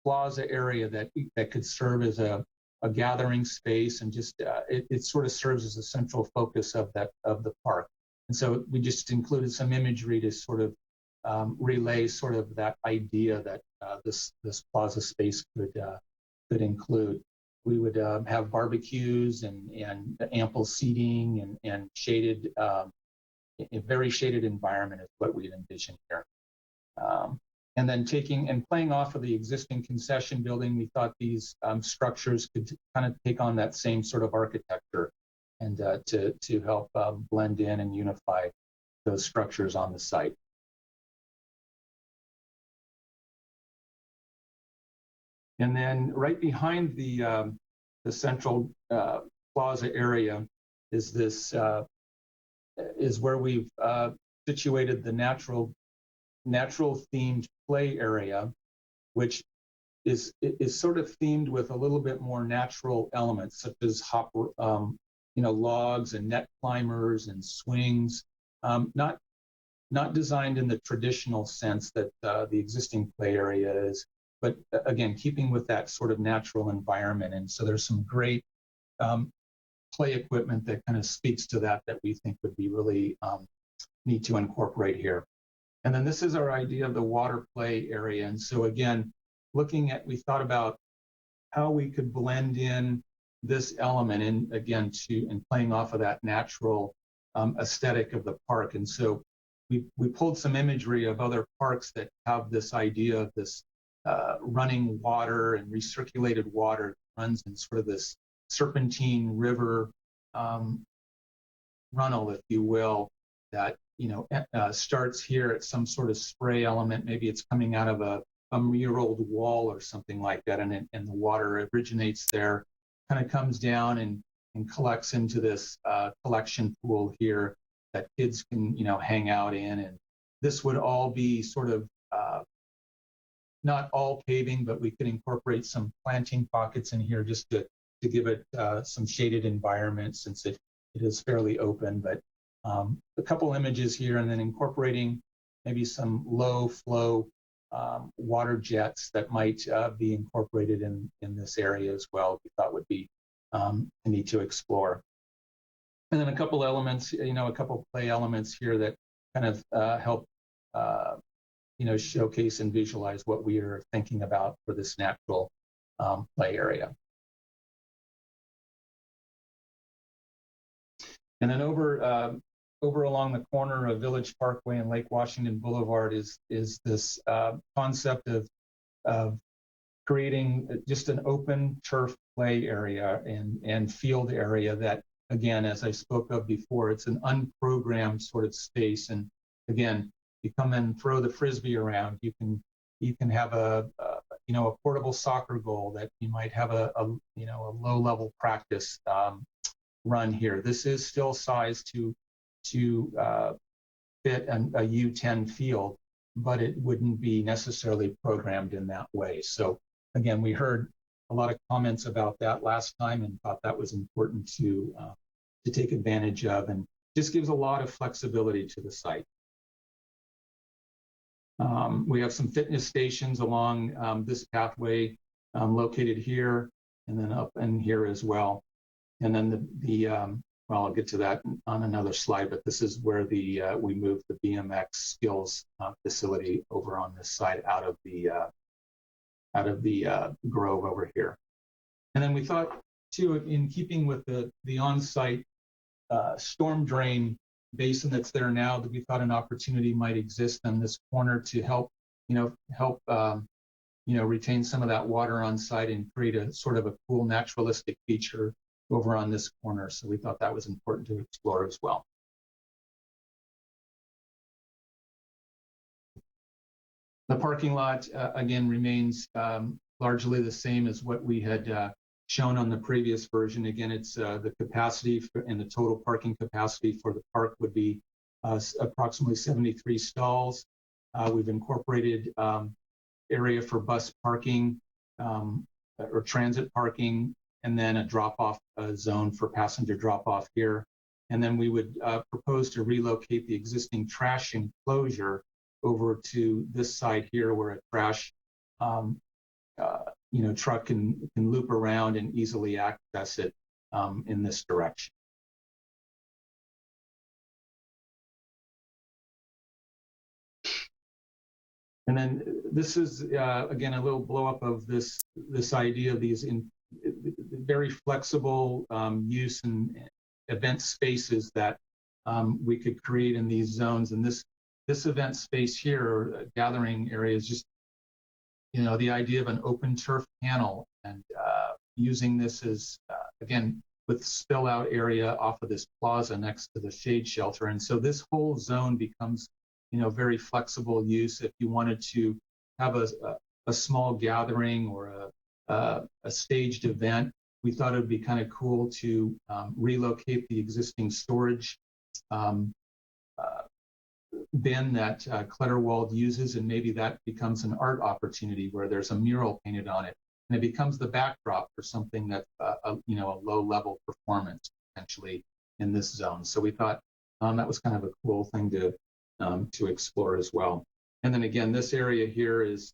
plaza area that could serve as a gathering space, and just it sort of serves as a central focus of the park. And so we just included some imagery to sort of relay sort of that idea that this plaza space could include. We would have barbecues and ample seating and shaded, a very shaded environment is what we envision here. And then playing off of the existing concession building, we thought these structures could kind of take on that same sort of architecture and to help blend in and unify those structures on the site. And then right behind the central plaza area is this is where we've situated the natural themed play area, which is sort of themed with a little bit more natural elements, such as logs and net climbers and swings, not designed in the traditional sense that the existing play area is, but again, keeping with that sort of natural environment. And so there's some great play equipment that kind of speaks to that we think would be really neat to incorporate here. And then this is our idea of the water play area. And so again, we thought about how we could blend in this element in, again, and playing off of that natural aesthetic of the park. And so we pulled some imagery of other parks that have this idea of this running water and recirculated water that runs in sort of this serpentine river runnel, if you will, that starts here at some sort of spray element. Maybe it's coming out of a muraled wall or something like that, and the water originates there, kind of comes down and collects into this collection pool here that kids can hang out in. And this would all be sort of not all paving, but we could incorporate some planting pockets in here just to give it some shaded environment, since it is fairly open. But a couple images here, and then incorporating maybe some low flow water jets that might be incorporated in this area as well, we thought would be neat to explore. And then a couple elements, a couple play elements here that kind of help showcase and visualize what we are thinking about for this natural play area. And then over along the corner of Village Parkway and Lake Washington Boulevard is this concept of creating just an open turf play area and field area that, again, as I spoke of before, it's an unprogrammed sort of space. And again, you come and throw the Frisbee around, you can have a portable soccer goal that you might have a low level practice run here. This is still sized to fit a U10 field, but it wouldn't be necessarily programmed in that way. So again, we heard a lot of comments about that last time and thought that was important to take advantage of, and just gives a lot of flexibility to the site. We have some fitness stations along this pathway located here and then up in here as well. And then well, I'll get to that on another slide, but this is where we moved the BMX skills facility over on this side out of the grove over here. And then we thought too, in keeping with the on-site storm drain basin that's there now, that we thought an opportunity might exist on this corner to help retain some of that water on site and create a sort of a cool naturalistic feature over on this corner. So we thought that was important to explore as well. The parking lot, again, remains largely the same as what we had shown on the previous version. Again, it's the capacity and the total parking capacity for the park would be approximately 73 stalls. We've incorporated area for bus parking or transit parking, and then a drop-off zone for passenger drop-off here. And then we would propose to relocate the existing trash enclosure over to this side here, where a trash truck can loop around and easily access it in this direction. And then this is again a little blow up of this idea of these very flexible use and event spaces that we could create in these zones. And this event space here, gathering area, is just the idea of an open turf panel and using this as again with spill out area off of this plaza next to the shade shelter. And so this whole zone becomes very flexible use if you wanted to have a small gathering or a staged event. We thought it would be kind of cool to relocate the existing storage bin that Clutterwald uses, and maybe that becomes an art opportunity where there's a mural painted on it, and it becomes the backdrop for something that's a low-level performance potentially in this zone. So we thought that was kind of a cool thing to explore as well. And then again, this area here is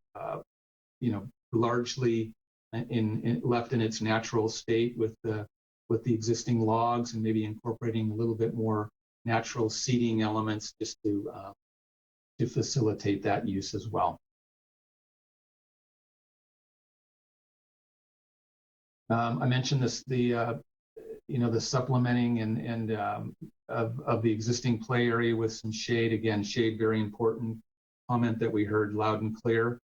largely left in its natural state with the existing logs, and maybe incorporating a little bit more natural seating elements just to facilitate that use as well. I mentioned this, the supplementing and of the existing play area with some shade. Again, shade, very important comment that we heard loud and clear.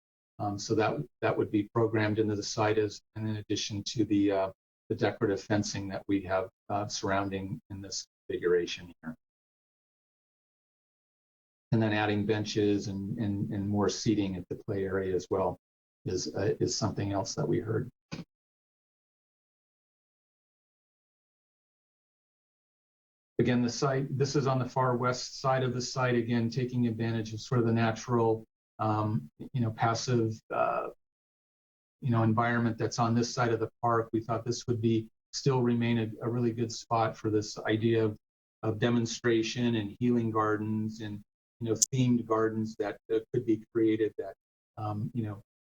So that would be programmed into the site and in addition to the decorative fencing that we have surrounding in this configuration here. And then adding benches and more seating at the play area as well is something else that we heard. Again, the site, this is on the far west side of the site, again, taking advantage of sort of the natural, passive, environment that's on this side of the park. We thought this would still remain a really good spot for this idea of demonstration and healing gardens and, themed gardens that could be created that,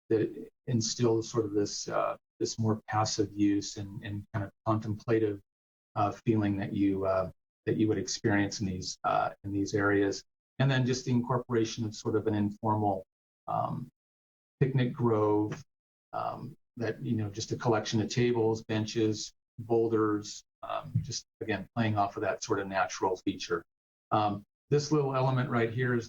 that instill sort of this more passive use and kind of contemplative feeling that you would experience in these areas. And then just the incorporation of sort of an informal picnic grove that, just a collection of tables, benches, boulders, just again, playing off of that sort of natural feature. This little element right here is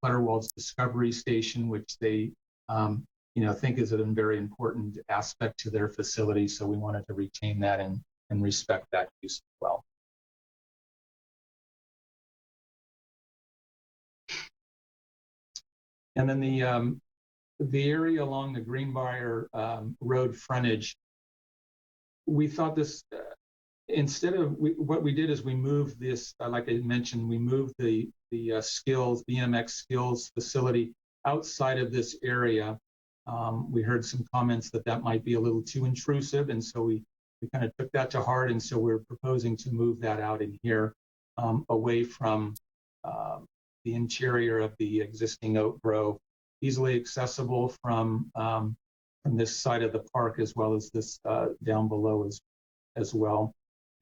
Clutterwald's Discovery Station, which they think is a very important aspect to their facility. So we wanted to retain that and respect that use as well. And then the area along the Greenbrier Road frontage, we thought this, what we did is we moved this, like I mentioned, we moved the BMX skills facility outside of this area. We heard some comments that might be a little too intrusive, and so we kind of took that to heart, and so we're proposing to move that out in here, away from the interior of the existing oak grove, easily accessible from this side of the park, as well as this down below as well.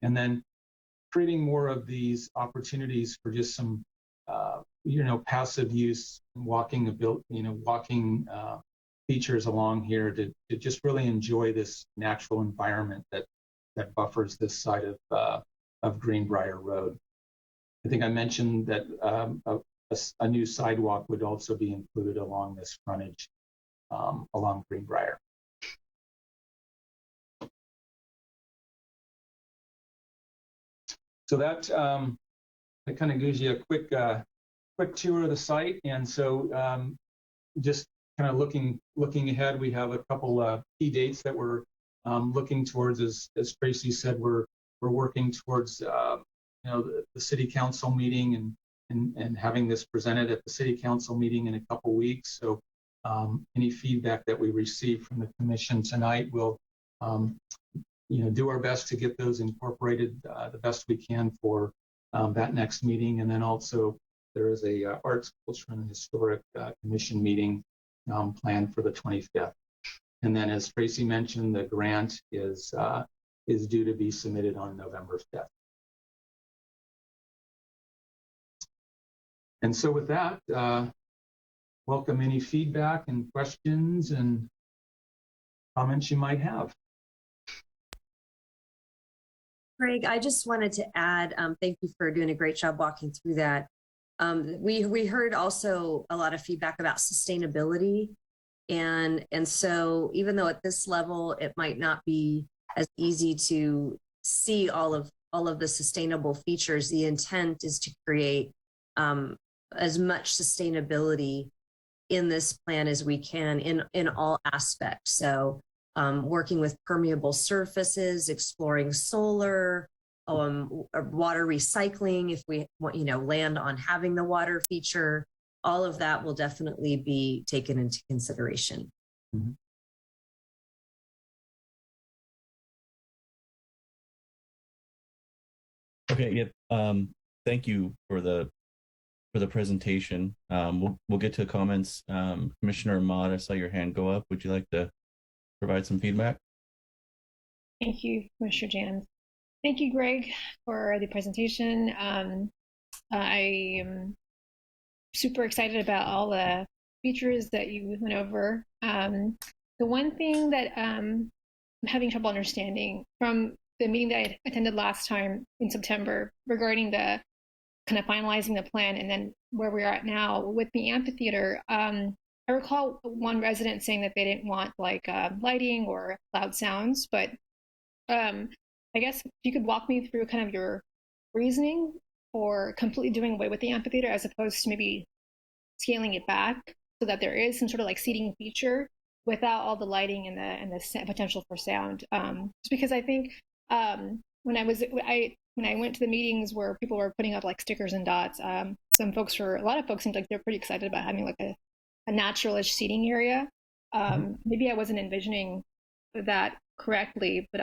And then creating more of these opportunities for just some passive use, walking features along here to just really enjoy this natural environment that buffers this side of Greenbrier Road. I think I mentioned that a new sidewalk would also be included along this frontage along Greenbrier. So that kind of gives you a quick tour of the site. And so just kind of looking ahead, we have a couple key dates that we're looking towards. As Tracy said, we're working towards the city council meeting and having this presented at the city council meeting in a couple weeks. So any feedback that we receive from the commission tonight, we'll do our best to get those incorporated the best we can for that next meeting. And then also there is a Arts, Culture, and Historic Commission meeting planned for the 25th. And then, as Tracy mentioned, the grant is due to be submitted on November 5th. And so with that, welcome any feedback and questions and comments you might have. Greg, I just wanted to add, thank you for doing a great job walking through that. We heard also a lot of feedback about sustainability. And so even though at this level, it might not be as easy to see all of the sustainable features, the intent is to create as much sustainability in this plan as we can in all aspects. So working with permeable surfaces, exploring solar, water recycling, if we want, land on having the water feature, all of that will definitely be taken into consideration. Mm-hmm. Okay. Yep. Thank you for the presentation. We'll get to comments. Commissioner Ahmad, I saw your hand go up. Would you like to provide some feedback? Thank you, Commissioner Jans. Thank you, Greg, for the presentation. I am super excited about all the features that you went over. The one thing that I'm having trouble understanding from the meeting that I attended last time in September regarding the kind of finalizing the plan and then where we're at now with the amphitheater, I recall one resident saying that they didn't want like lighting or loud sounds, but I guess if you could walk me through kind of your reasoning for completely doing away with the amphitheater as opposed to maybe scaling it back so that there is some sort of like seating feature without all the lighting and the potential for sound. Just because I think when I went to the meetings where people were putting up like stickers and dots, a lot of folks seemed like they're pretty excited about having like a naturalish seating area. Maybe I wasn't envisioning that correctly, but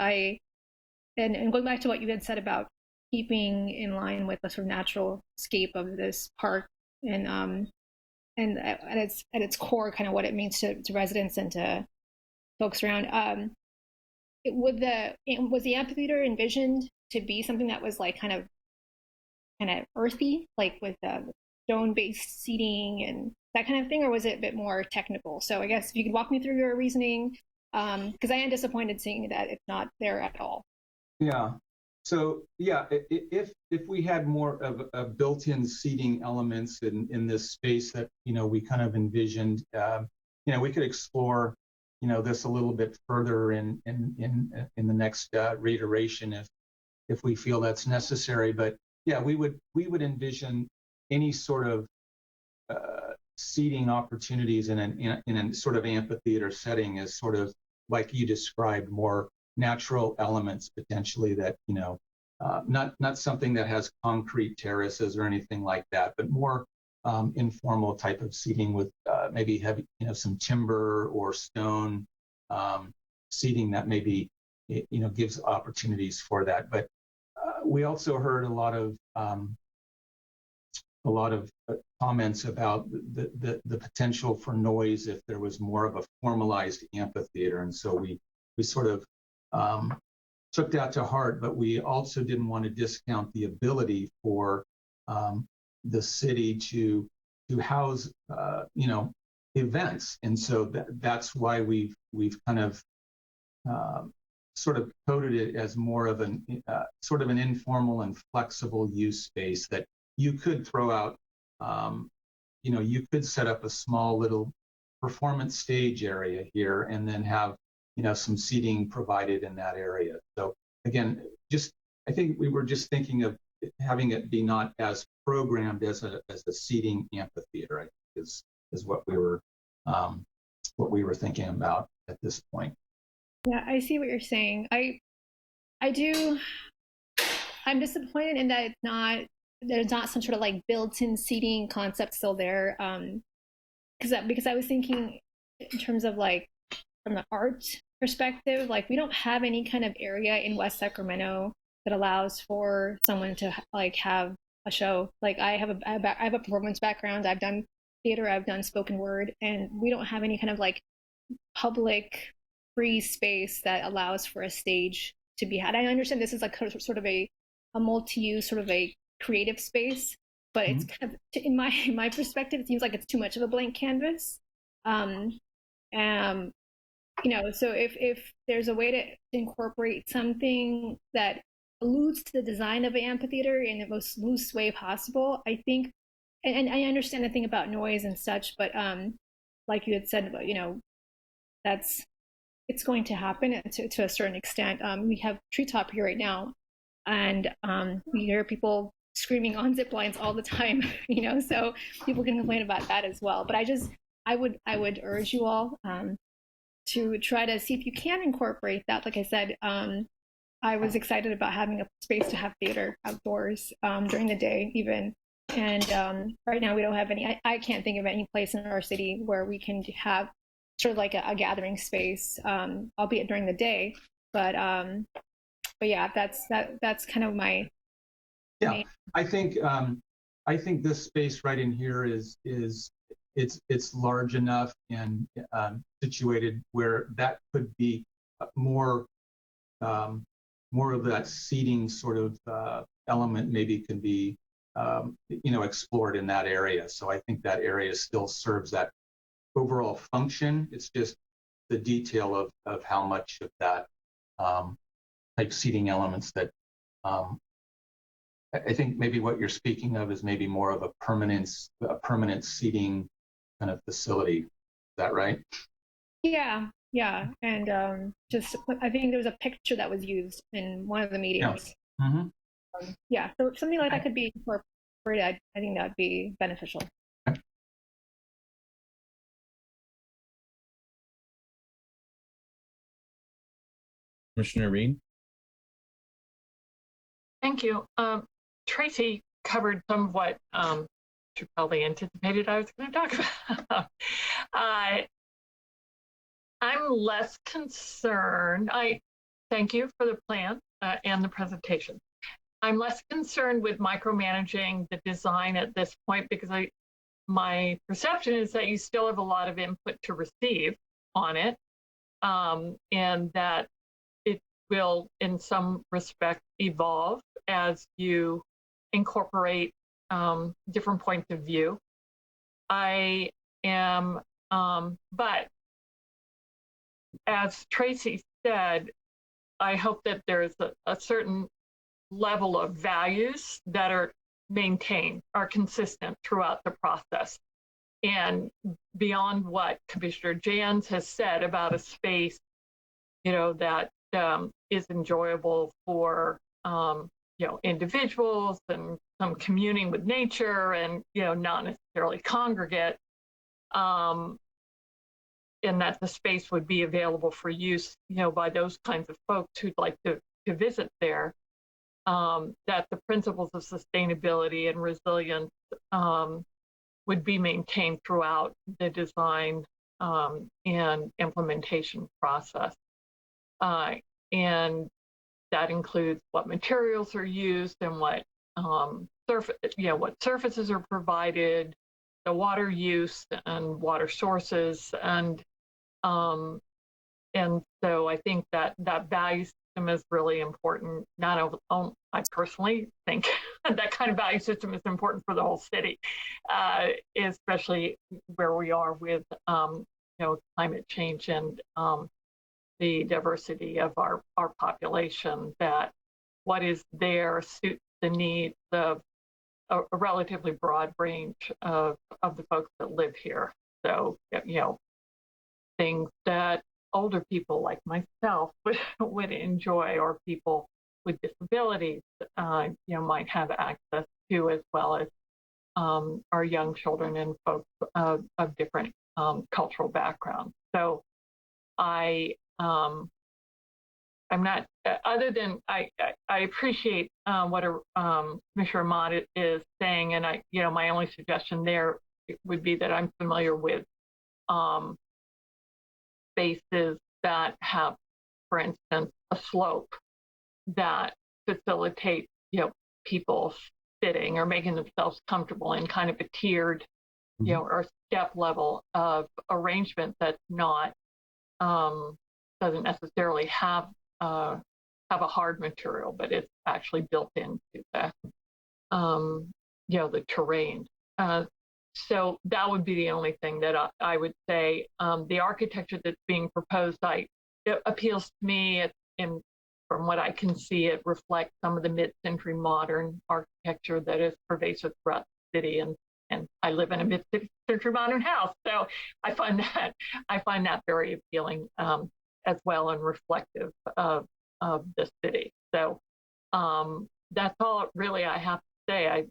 and going back to what you had said about keeping in line with the sort of natural scape of this park and at its core, kind of what it means to residents and to folks around. Was the amphitheater envisioned to be something that was like kind of earthy, like with stone-based seating and that kind of thing, or was it a bit more technical? So I guess if you could walk me through your reasoning, because I am disappointed seeing that it's not there at all. Yeah. So yeah, if we had more of built-in seating elements in this space that we kind of envisioned, we could explore this a little bit further in the next reiteration if we feel that's necessary. But yeah, we would envision any sort of seating opportunities in a sort of amphitheater setting as sort of like you described, more natural elements potentially that not something that has concrete terraces or anything like that, but more informal type of seating with maybe heavy, some timber or stone seating that maybe gives opportunities for that. But we also heard a lot of a lot of comments about the potential for noise if there was more of a formalized amphitheater. And so we sort of took that to heart, but we also didn't want to discount the ability for the city to house, events. And so that's why we've kind of sort of coded it as more of an sort of an informal and flexible use space that you could throw out. You could set up a small little performance stage area here and then have some seating provided in that area. So again, I think we were just thinking of having it be not as programmed as a seating amphitheater, I think is what we were thinking about at this point. Yeah, I see what you're saying. I'm disappointed in that there's not some sort of like built-in seating concept still there. Because I was thinking in terms of like from the art perspective, like we don't have any kind of area in West Sacramento that allows for someone to like have a show. Like I have a performance background. I've done theater, I've done spoken word, and we don't have any kind of like public free space that allows for a stage to be had. I understand this is like sort of a multi-use, sort of a creative space, but it's kind of, in my perspective, it seems like it's too much of a blank canvas. So if there's a way to incorporate something that alludes to the design of an amphitheater in the most loose way possible, I think, and I understand the thing about noise and such, but like you had said, it's going to happen to a certain extent. We have Treetop here right now, and we hear people screaming on zip lines all the time, so people can complain about that as well. But I would urge you all to try to see if you can incorporate that. Like I said, I was excited about having a space to have theater outdoors during the day even. And right now we don't have any, I can't think of any place in our city where we can have sort of like a gathering space, albeit during the day. But yeah, that's kind of my. Yeah, I think this space right in here is it's large enough and situated where that could be more of that seating sort of element maybe can be explored in that area. So I think that area still serves that overall function. It's just the detail of how much of that type seating elements that I think maybe what you're speaking of is maybe more of a permanent seating kind of facility. Is that right? Yeah. And just, I think there was a picture that was used in one of the meetings. Yeah. Mm-hmm. Yeah, so something like that could be incorporated. I think that would be beneficial. Commissioner Reed? Thank you. Tracy covered some of what she probably anticipated I was going to talk about. I'm less concerned. I thank you for the plan and the presentation. I'm less concerned with micromanaging the design at this point because my perception is that you still have a lot of input to receive on it, and that it will, in some respect, evolve as you incorporate different points of view. I am, but as Tracy said, I hope that there's a certain level of values that are maintained, are consistent throughout the process. And beyond what Commissioner Jans has said about a space, that is enjoyable for, individuals and some communing with nature and, not necessarily congregate, and that the space would be available for use, by those kinds of folks who'd like to visit there, that the principles of sustainability and resilience would be maintained throughout the design and implementation process. And that includes what materials are used and what what surfaces are provided, the water use and water sources, and so I think that value system is really important. Not only, I personally think that kind of value system is important for the whole city, especially where we are with climate change and the diversity of our population. That what is there suits the needs of a relatively broad range of the folks that live here. So things that older people like myself would enjoy, or people with disabilities, might have access to, as well as our young children and folks of different cultural backgrounds. So I'm not, other than I appreciate what Commissioner Ahmad is saying, and my only suggestion there would be that I'm familiar with spaces that have, for instance, a slope that facilitates people sitting or making themselves comfortable in kind of a tiered or step level of arrangement that's not doesn't necessarily have a hard material, but it's actually built into the terrain. So that would be the only thing that I would say. The architecture that's being proposed, it appeals to me. From what I can see, it reflects some of the mid-century modern architecture that is pervasive throughout the city, and I live in a mid-century modern house, so I find that very appealing as well, and reflective of the city. So that's all really I have to say. I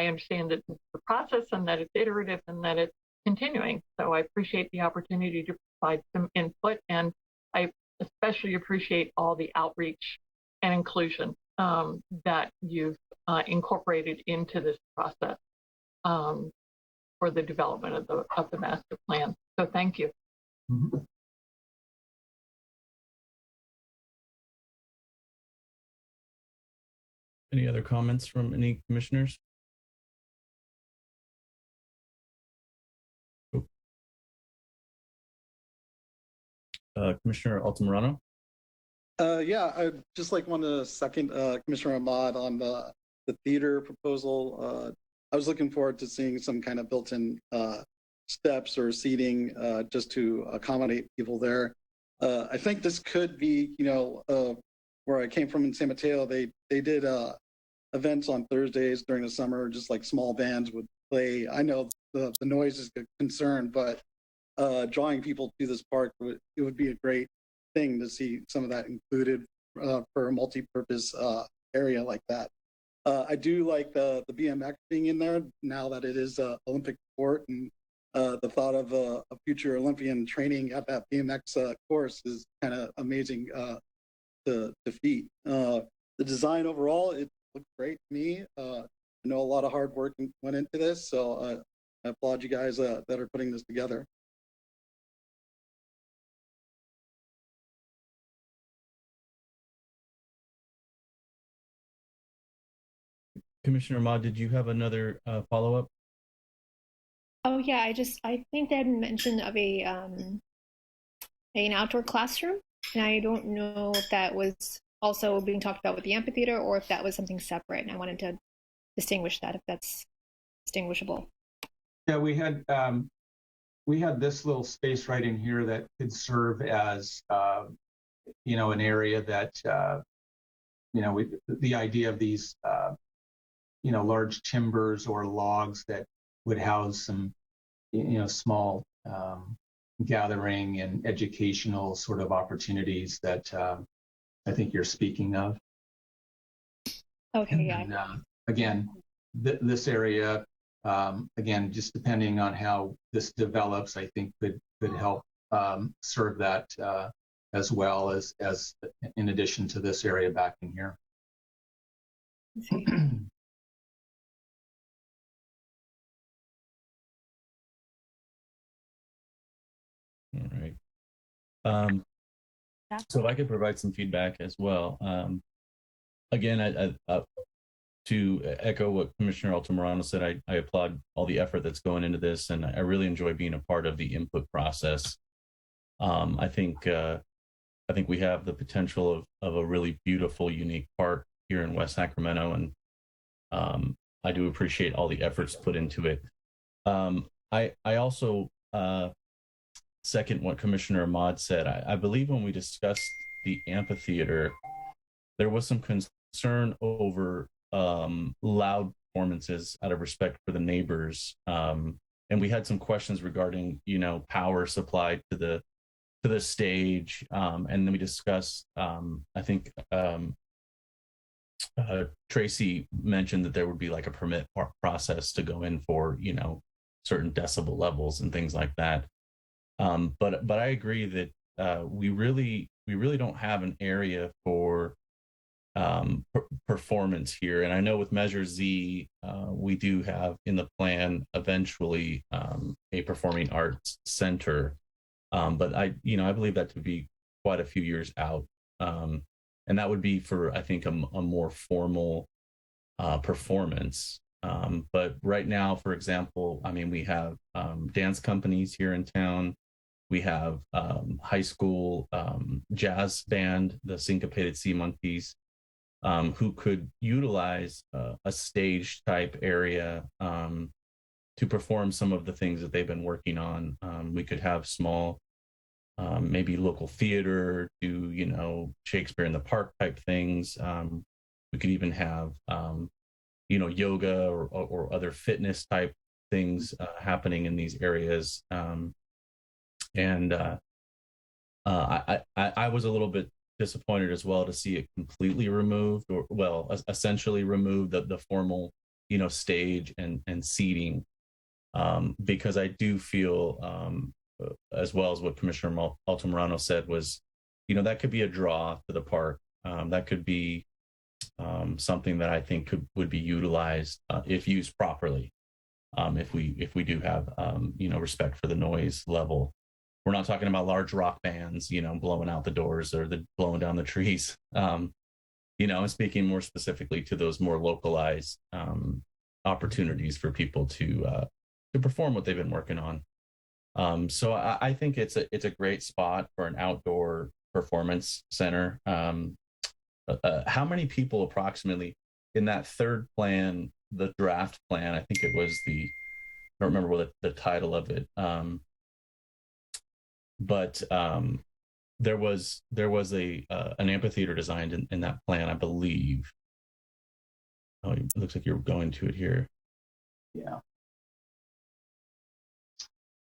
understand that it's the process, and that it's iterative, and that it's continuing. So I appreciate the opportunity to provide some input, and I especially appreciate all the outreach and inclusion that you've incorporated into this process for the development of the master plan. So thank you. Mm-hmm. Any other comments from any commissioners? Commissioner Altamirano? Yeah, I just want to second Commissioner Ahmad on the theater proposal. I was looking forward to seeing some kind of built-in steps or seating just to accommodate people there. I think this could be, where I came from in San Mateo, they did events on Thursdays during the summer, just like small bands would play. I know the noise is a concern, but drawing people to this park, it would be a great thing to see some of that included for a multi-purpose area like that. I do like the BMX being in there now that it is an Olympic sport, and the thought of a future Olympian training at that BMX course is kind of amazing to feat. The design overall, it looked great to me. I know a lot of hard work went into this, so I applaud you guys that are putting this together. Commissioner Ahmad, did you have another follow-up? Oh yeah, I think they had mentioned of an outdoor classroom, and I don't know if that was also being talked about with the amphitheater, or if that was something separate. And I wanted to distinguish that, if that's distinguishable. Yeah, we had this little space right in here that could serve as an area that the idea of these large timbers or logs that would house some small gathering and educational sort of opportunities that I think you're speaking of. Okay, yeah. And, again, this area, again, just depending on how this develops, I think could help serve that as well as in addition to this area back in here. All right. So if I could provide some feedback as well. Again, to echo what Commissioner Altamirano said, I applaud all the effort that's going into this, and I really enjoy being a part of the input process. I think we have the potential of a really beautiful, unique park here in West Sacramento, and I do appreciate all the efforts put into it. I also second what Commissioner Ahmad said. I believe when we discussed the amphitheater, there was some concern over loud performances out of respect for the neighbors, and we had some questions regarding, power supplied to the stage, and then we discussed. I think Tracy mentioned that there would be like a permit process to go in for certain decibel levels and things like that. But I agree that we really don't have an area for performance here. And I know with Measure Z, we do have in the plan eventually a performing arts center, but I believe that to be quite a few years out, and that would be for, I think, a more formal performance. But right now, for example, we have dance companies here in town. We have high school jazz band, the Syncopated Sea Monkeys, who could utilize a stage type area to perform some of the things that they've been working on. We could have small, maybe local theater, do Shakespeare in the Park type things. We could even have yoga or other fitness type things happening in these areas. And I was a little bit disappointed as well to see it completely removed, or essentially removed the formal stage and seating, because I do feel, as well as what Commissioner Altamirano said, was that could be a draw to the park. That could be something that I think would be utilized if used properly, if we do have respect for the noise level. We're not talking about large rock bands, blowing out the doors or blowing down the trees. I'm speaking more specifically to those more localized opportunities for people to perform what they've been working on. So I think it's a great spot for an outdoor performance center. How many people approximately in that third plan, the draft plan? I think it was I don't remember what the title of it. But there was an amphitheater designed in that plan, I believe. Oh, it looks like you're going to it here. Yeah.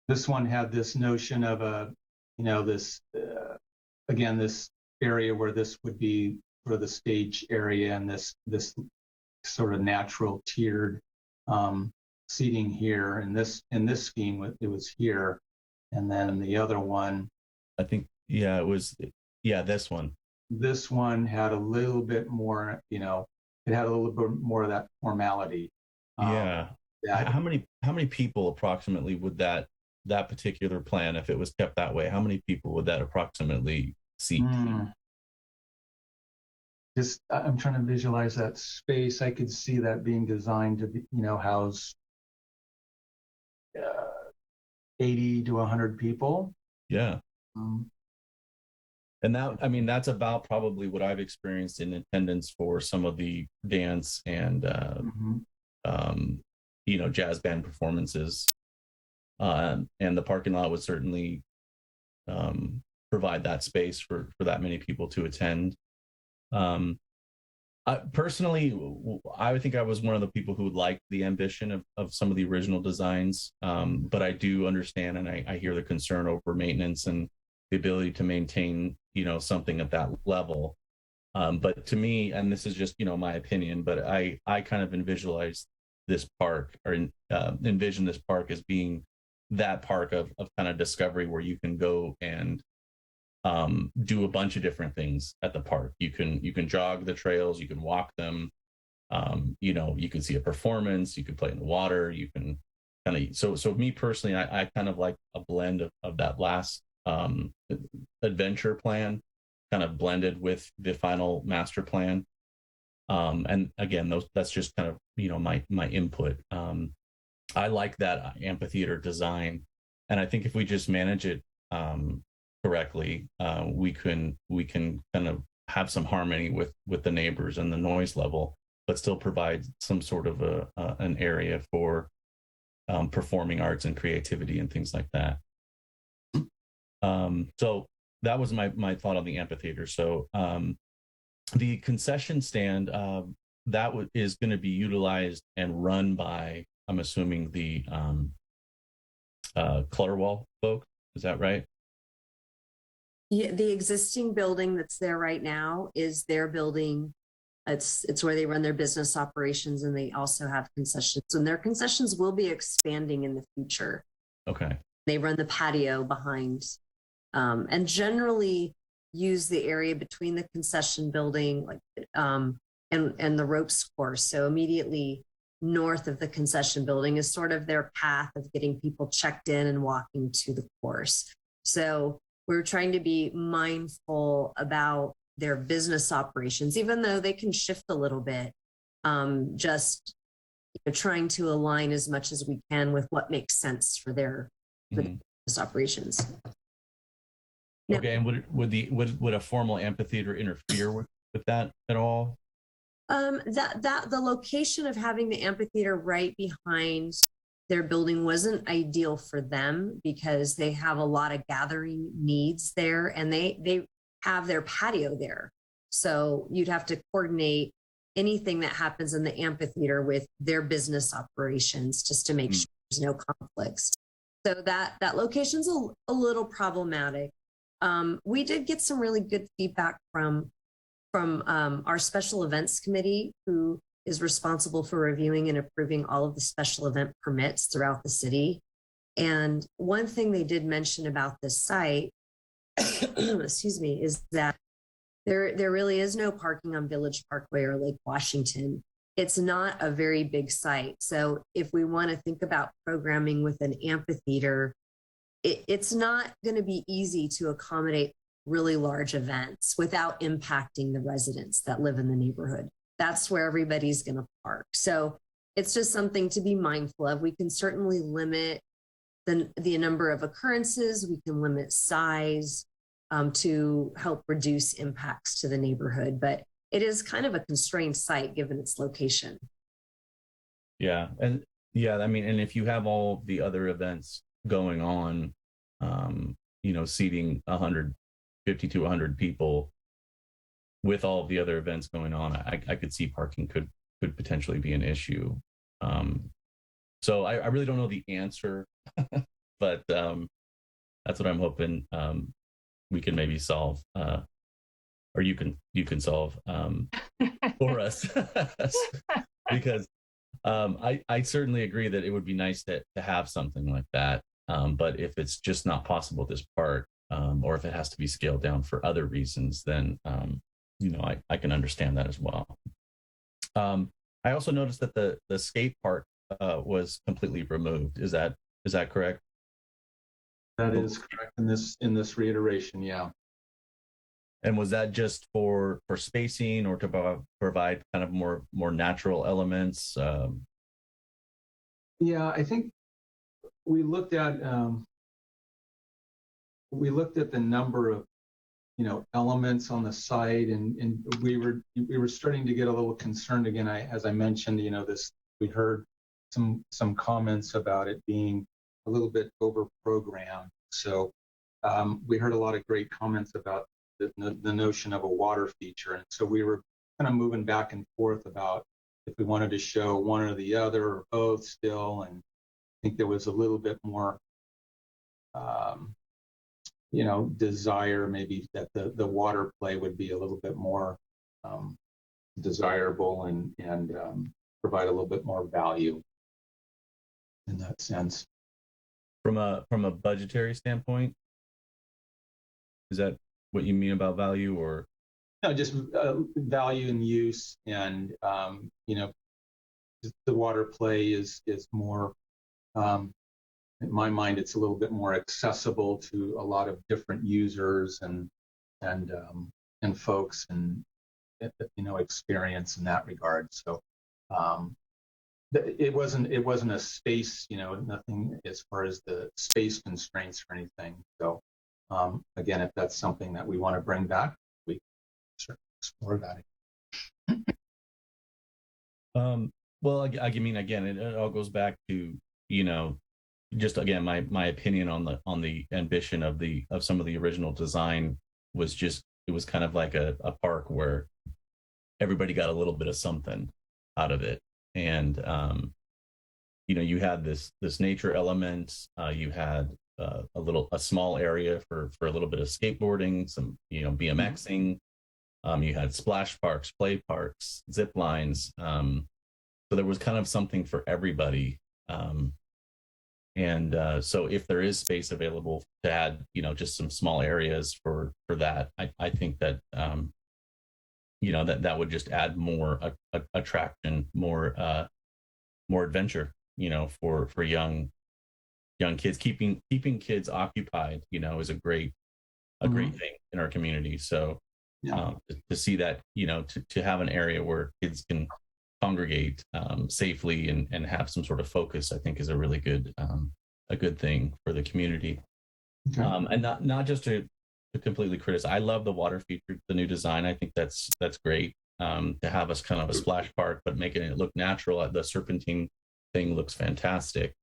This one had this notion of this area where this would be for the stage area, and this sort of natural tiered seating here. And in this scheme, it was here. And then the other one, I think, this one. This one had a little bit more, it had a little bit more of that formality. How many people approximately would that particular plan, if it was kept that way, how many people would that approximately seat? I'm trying to visualize that space. I could see that being designed to be, house 80 to 100 people. Yeah. And that's about probably what I've experienced in attendance for some of the dance and, jazz band performances. And the parking lot would certainly provide that space for that many people to attend. Personally, I would think I was one of the people who would like the ambition of some of the original designs, but I do understand, and I hear the concern over maintenance and the ability to maintain, something at that level. But to me, and this is just, my opinion, but I kind of envision this park as being that park of kind of discovery, where you can go and do a bunch of different things at the park. You can jog the trails, you can walk them, you can see a performance, you can play in the water, you can kind of, so me personally, I kind of like a blend of that last adventure plan kind of blended with the final master plan. And again, that's just kind of, my input. I like that amphitheater design, and I think if we just manage it correctly, we can kind of have some harmony with the neighbors and the noise level, but still provide some sort of an area for performing arts and creativity and things like that. So that was my thought on the amphitheater. So the concession stand is going to be utilized and run by, I'm assuming, the Clutterwall folks. Is that right? Yeah, the existing building that's there right now is their building. It's where they run their business operations, and they also have concessions. And their concessions will be expanding in the future. Okay. They run the patio behind, and generally use the area between the concession building, and the ropes course. So immediately north of the concession building is sort of their path of getting people checked in and walking to the course. So we're trying to be mindful about their business operations, even though they can shift a little bit, just trying to align as much as we can with what makes sense for their business operations. Now, Okay, and would a formal amphitheater interfere with that at all? That the location of having the amphitheater right behind their building wasn't ideal for them because they have a lot of gathering needs there, and they have their patio there. So you'd have to coordinate anything that happens in the amphitheater with their business operations just to make sure there's no conflicts. So that location's a little problematic. We did get some really good feedback from our special events committee, who is responsible for reviewing and approving all of the special event permits throughout the city. And one thing they did mention about this site, excuse me, is that there really is no parking on Village Parkway or Lake Washington. It's not a very big site. So if we want to think about programming with an amphitheater, it's not going to be easy to accommodate really large events without impacting the residents that live in the neighborhood. That's where everybody's going to park. So it's just something to be mindful of. We can certainly limit the number of occurrences. We can limit size to help reduce impacts to the neighborhood, but it is kind of a constrained site given its location. Yeah, and I mean, and if you have all the other events going on, seating 150 to 100 people with all of the other events going on, I could see parking could potentially be an issue. So I really don't know the answer, but that's what I'm hoping we can maybe solve, or you can solve for us, because I certainly agree that it would be nice to have something like that. But if it's just not possible this part, or if it has to be scaled down for other reasons, then I can understand that as well. I also noticed that the skate park was completely removed. Is that correct? That is correct in this reiteration, yeah. And was that just for spacing, or to provide kind of more natural elements? Yeah, I think we looked at the number of elements on the site, and we were starting to get a little concerned again. As I mentioned, we heard some comments about it being a little bit over programmed. So we heard a lot of great comments about the notion of a water feature, and so we were kind of moving back and forth about if we wanted to show one or the other or both still. And I think there was a little bit more desire maybe that the water play would be a little bit more desirable and provide a little bit more value in that sense. From a budgetary standpoint, is that what you mean about value, or? No, just value and use, and the water play is more. In my mind, it's a little bit more accessible to a lot of different users and folks, and experience in that regard. So it wasn't a space, nothing as far as the space constraints or anything. So again, if that's something that we want to bring back, we can certainly explore that. Well, I mean, again, it all goes back to, just again, my opinion on the ambition of some of the original design was just, it was kind of like a park where everybody got a little bit of something out of it. And, you had this nature element, you had a small area for a little bit of skateboarding, some, BMXing, you had splash parks, play parks, zip lines. So there was kind of something for everybody. So if there is space available to add, just some small areas for that, I think that, that would just add more attraction, more adventure, for young kids. Keeping kids occupied, is a great thing in our community. So to see that, to have an area where kids can congregate safely and have some sort of focus, I think is a really good thing for the community. Okay. And not just to completely criticize. I love the water feature, the new design. I think that's great. To have us kind of a splash park, but making it look natural. The serpentine thing looks fantastic.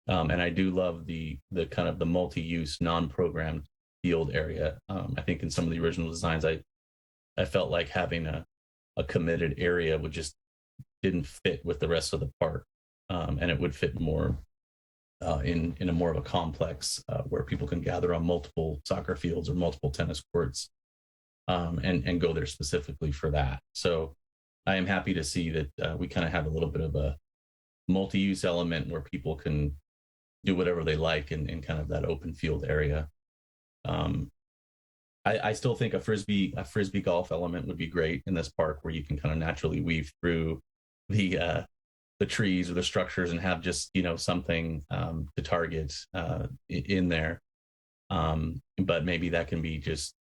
And I do love the kind of the multi-use, non-programmed field area. I think in some of the original designs, I felt like having a committed area didn't fit with the rest of the park, and it would fit more in a more of a complex where people can gather on multiple soccer fields or multiple tennis courts, and go there specifically for that. So I am happy to see that we kind of have a little bit of a multi-use element where people can do whatever they like in kind of that open field area. I still think a frisbee golf element would be great in this park, where you can kind of naturally weave through the trees or the structures and have just something to target in there. But maybe that can be just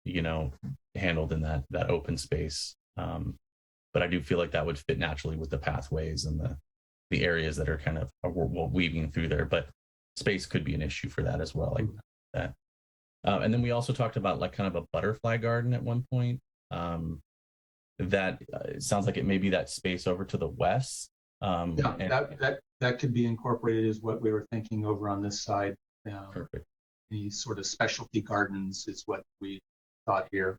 handled in that open space. But I do feel like that would fit naturally with the pathways and the areas that are kind of weaving through there. But space could be an issue for that as well, like that. And then we also talked about like kind of a butterfly garden at one point. That it sounds like it may be that space over to the west. That could be incorporated is what we were thinking over on this side. Perfect. These sort of specialty gardens is what we thought here.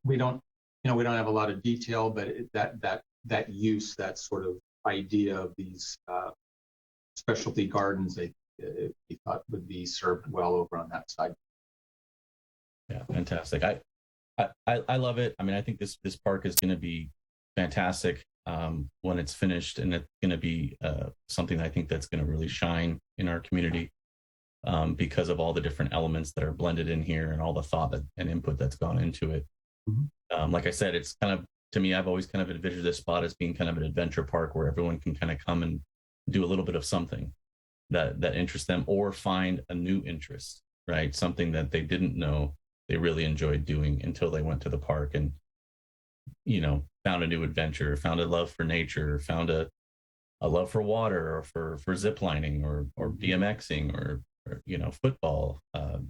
We don't have a lot of detail, but that use, that sort of idea of these specialty gardens, we thought would be served well over on that side. Yeah, fantastic. I love it. I mean, I think this park is going to be fantastic when it's finished, and it's going to be something I think that's going to really shine in our community because of all the different elements that are blended in here and all the thought and input that's gone into it. Mm-hmm. Like I said, it's kind of, to me, I've always kind of envisioned this spot as being kind of an adventure park where everyone can kind of come and do a little bit of something that interests them, or find a new interest, right? Something that they didn't know they really enjoyed doing until they went to the park and, found a new adventure, found a love for nature, found a love for water, or for zip lining or BMXing or football,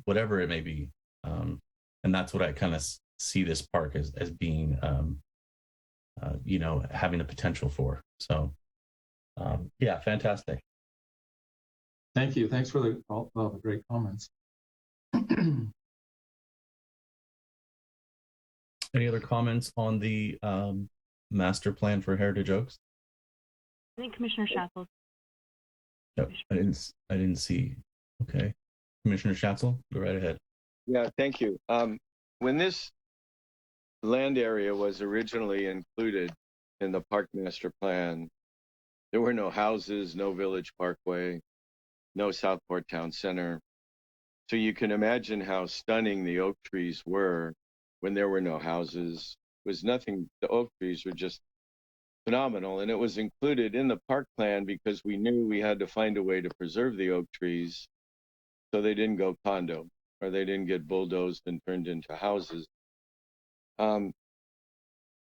whatever it may be. And that's what I kind of see this park as being, having the potential for. So, yeah, fantastic. Thank you. Thanks for all the great comments. Any other comments on the master plan for Heritage Oaks? I think Commissioner Schatzel. No, I didn't see. Okay, Commissioner Schatzel, go right ahead. Yeah, thank you. When this land area was originally included in the park master plan, there were no houses, no village parkway, no Southport Town Center. So you can imagine how stunning the oak trees were when there were no houses. It was nothing. The oak trees were just phenomenal. And it was included in the park plan because we knew we had to find a way to preserve the oak trees so they didn't go condo or they didn't get bulldozed and turned into houses.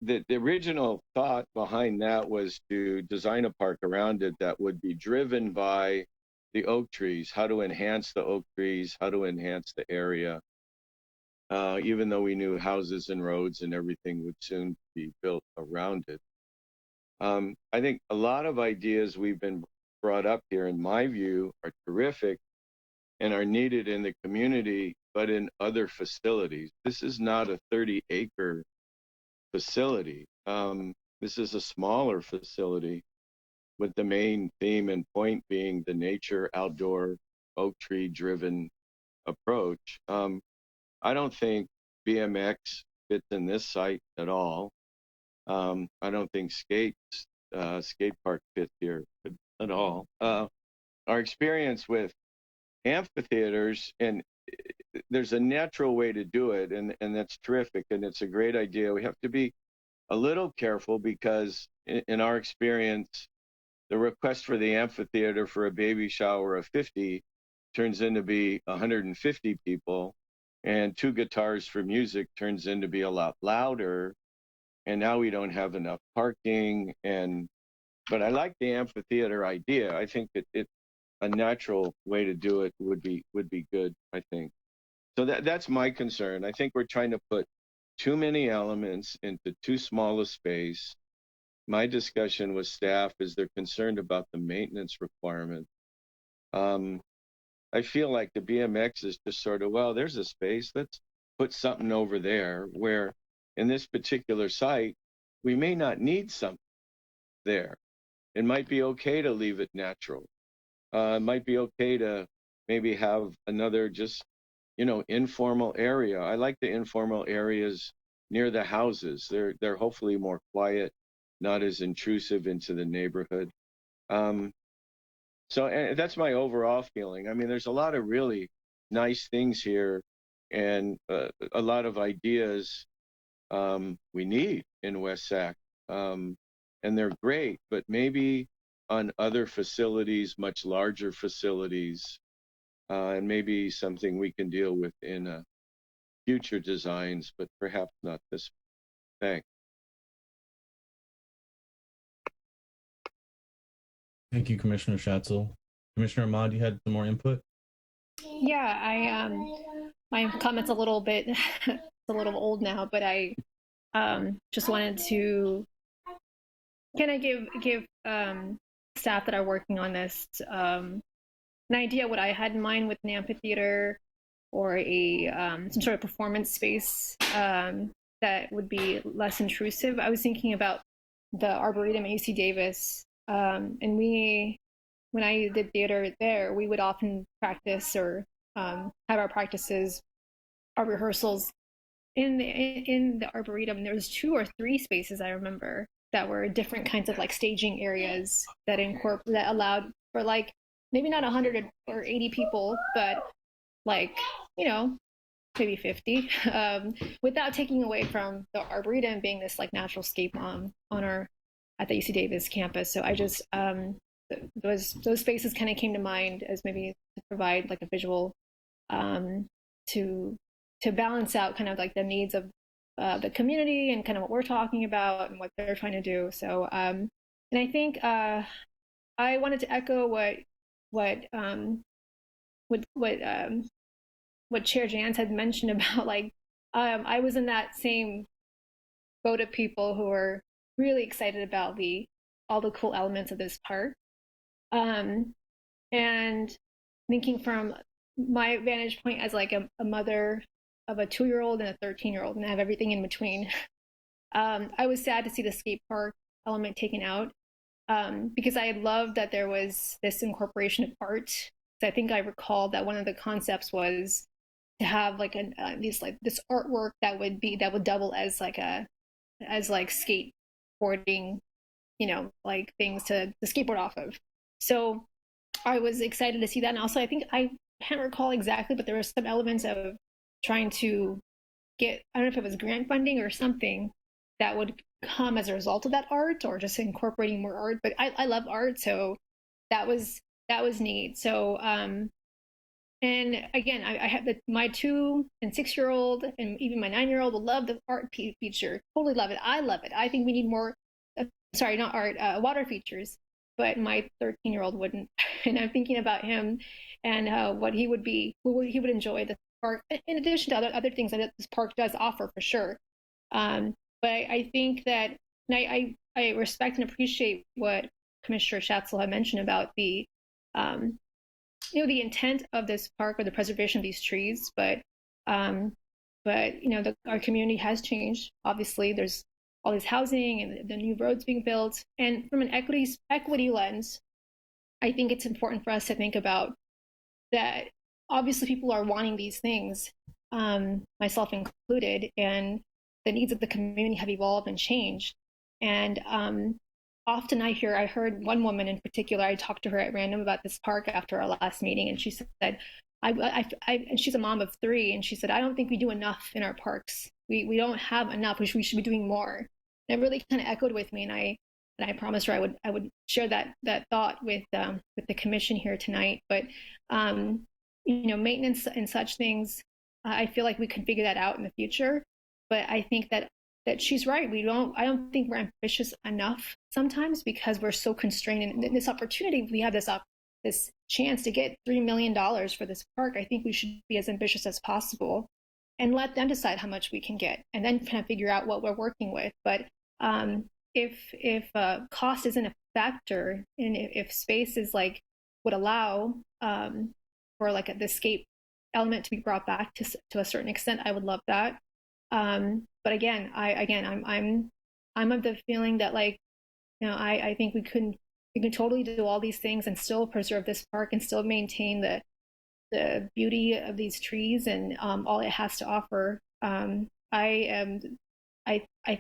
the original thought behind that was to design a park around it that would be driven by the oak trees, how to enhance the oak trees, how to enhance the area. Even though we knew houses and roads and everything would soon be built around it. I think a lot of ideas we've been brought up here, in my view, are terrific and are needed in the community, but in other facilities. This is not a 30-acre facility. This is a smaller facility with the main theme and point being the nature, outdoor, oak tree driven approach. I don't think BMX fits in this site at all. I don't think skate park fits here at all. Our experience with amphitheaters, and there's a natural way to do it, and that's terrific, and it's a great idea. We have to be a little careful because in our experience, the request for the amphitheater for a baby shower of 50 turns into be 150 people, and 2 guitars for music turns into be a lot louder, and now we don't have enough parking. But I like the amphitheater idea. I think that a natural way to do it would be good, I think. So that's my concern. I think we're trying to put too many elements into too small a space. My discussion with staff is they're concerned about the maintenance requirement. I feel like the BMX is just sort of, well, there's a space, let's put something over there, where in this particular site, we may not need something there. It might be okay to leave it natural. It might be okay to maybe have another just, informal area. I like the informal areas near the houses. They're hopefully more quiet, not as intrusive into the neighborhood. So that's my overall feeling. I mean, there's a lot of really nice things here and a lot of ideas we need in West Sac. And they're great, but maybe on other facilities, much larger facilities, and maybe something we can deal with in future designs, but perhaps not this one. Thanks. Thank you, Commissioner Schatzel. Commissioner Ahmad, you had some more input? Yeah, my comment's a little bit, it's a little old now, but I just wanted to kind of give staff that are working on this an idea what I had in mind with an amphitheater or some sort of performance space that would be less intrusive. I was thinking about the Arboretum at UC Davis. And when I did theater there, we would often practice or have our practices, our rehearsals in the Arboretum. There was 2 or 3 spaces I remember that were different kinds of like staging areas that allowed for like maybe not 100 or 80 people, but like maybe 50, without taking away from the Arboretum being this like natural scape at the UC Davis campus. So I just those spaces kind of came to mind as maybe to provide like a visual to balance out kind of like the needs of the community and kind of what we're talking about and what they're trying to do. So and I think I wanted to echo what Chair Jans had mentioned about like I was in that same boat of people who were really excited about all the cool elements of this park, and thinking from my vantage point as like a mother of a 2-year-old and a 13-year-old, and I have everything in between. I was sad to see the skate park element taken out because I had loved that there was this incorporation of art. So I think I recalled that one of the concepts was to have like this artwork that would double as skateboarding, like things to skateboard off of. So I was excited to see that. And also I think I can't recall exactly, but there were some elements of trying to get, I don't know if it was grant funding or something that would come as a result of that art or just incorporating more art. But I love art, so that was neat. So And again, I have my 2 and 6-year-old, and even my 9-year-old will love the art feature. Totally love it. I love it. I think we need more. Sorry, not art, water features. But my 13-year-old wouldn't. And I'm thinking about him and what he would enjoy the park. In addition to other things that this park does offer, for sure. But I think that, and I respect and appreciate what Commissioner Schatzel had mentioned about the the intent of this park or the preservation of these trees, but our community has changed. Obviously, there's all this housing and the new roads being built, and from an equity lens, I think it's important for us to think about that. Obviously, people are wanting these things, myself included, and the needs of the community have evolved and changed. And often I heard one woman in particular, I talked to her at random about this park after our last meeting, and she said, and she's a mom of 3, and she said, I don't think we do enough in our parks. We don't have enough. We should be doing more. And it really kind of echoed with me, and I promised her I would share that thought with the commission here tonight. But maintenance and such things, I feel like we can figure that out in the future. But I think that she's right. I don't think we're ambitious enough sometimes because we're so constrained. And this opportunity, we have this chance to get $3 million for this park. I think we should be as ambitious as possible and let them decide how much we can get, and then kind of figure out what we're working with. But if cost isn't a factor, and if space is would allow for the escape element to be brought back to a certain extent, I would love that. But again, I'm of the feeling that I think we can totally do all these things and still preserve this park and still maintain the beauty of these trees and all it has to offer. I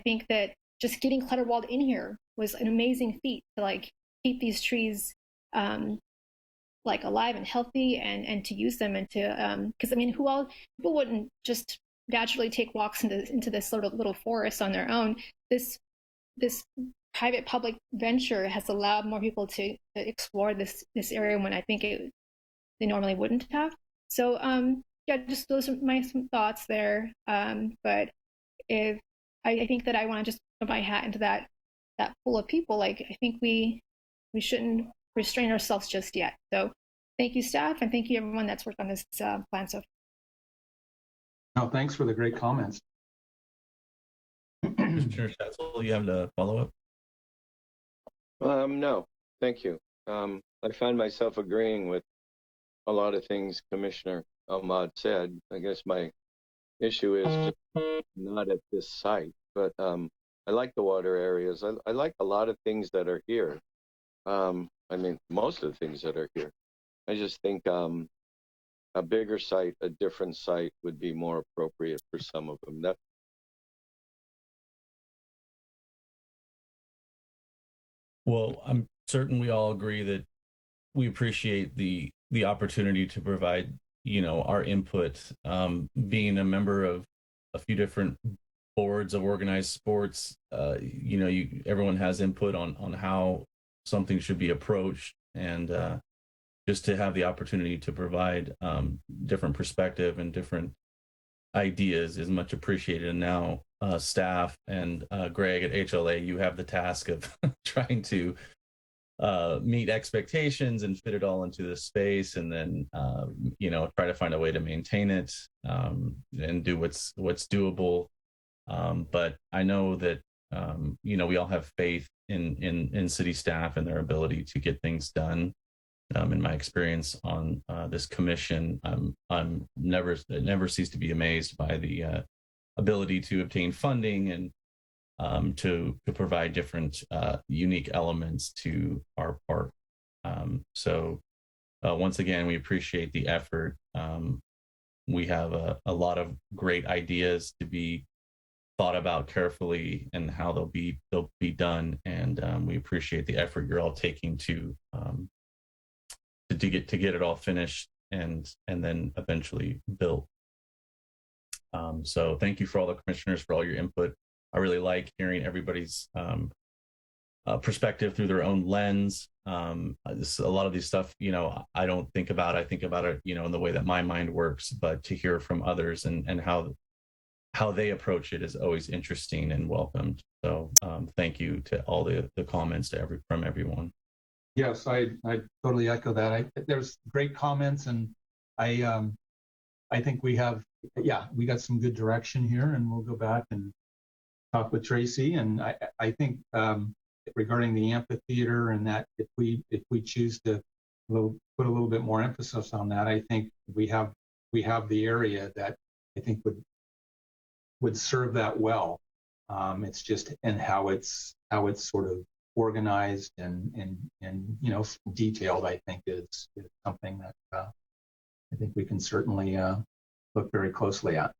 think that just getting clutter-walled in here was an amazing feat to keep these trees alive and healthy and to use them and to because people wouldn't just naturally take walks into this little forest on their own. This private public venture has allowed more people to explore this area when I think they normally wouldn't have. So just those are my thoughts there. But if I think that I want to just put my hat into that pool of people, I think we shouldn't restrain ourselves just yet. So thank you, staff, and thank you everyone that's worked on this plan so far. No, thanks for the great comments. Commissioner Schatzel, you have the follow-up? No, thank you. I find myself agreeing with a lot of things Commissioner Ahmad said. I guess my issue is just not at this site, but I like the water areas. I like a lot of things that are here. Most of the things that are here. I just think a bigger site, a different site would be more appropriate for some of them. Well, I'm certain we all agree that we appreciate the opportunity to provide, our input. Being a member of a few different boards of organized sports, everyone has input on how something should be approached, and just to have the opportunity to provide different perspective and different ideas is much appreciated. And now staff and Greg at HLA, you have the task of trying to meet expectations and fit it all into the space, and then try to find a way to maintain it and do what's doable. But I know that we all have faith in city staff and their ability to get things done. In my experience on this commission, it never cease to be amazed by the ability to obtain funding and to provide different unique elements to our park. So once again, we appreciate the effort. We have a lot of great ideas to be thought about carefully and how they'll be done, and we appreciate the effort you're all taking to get it all finished and then eventually built. So thank you for all the commissioners for all your input. I really like hearing everybody's perspective, through their own lens. A lot of these stuff, I don't think about. I think about it, in the way that my mind works. But to hear from others and how they approach it is always interesting and welcomed. So thank you to all the comments from everyone. Yes, I totally echo that. There's great comments, and I think we got some good direction here, and we'll go back and talk with Tracy. And I think regarding the amphitheater, and that if we choose to put a little bit more emphasis on that, I think we have the area that I think would serve that well. It's just and how it's sort of organized and detailed, I think is something that I think we can certainly look very closely at.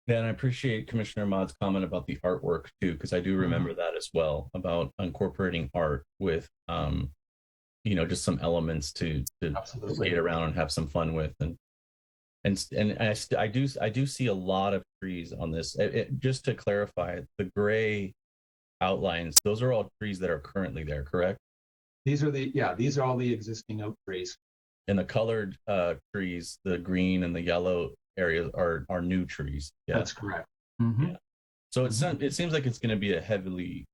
Yeah, and I appreciate Commissioner Ahmad's comment about the artwork too, because I do remember that as well, about incorporating art with just some elements to skate around and have some fun with. And I do see a lot of trees on this. Just to clarify, the gray outlines, those are all trees that are currently there, correct? These are all the existing oak trees. And the colored trees, the green and the yellow areas are new trees. Yeah, that's correct. Mm-hmm. Yeah. So it seems like it's going to be a heavily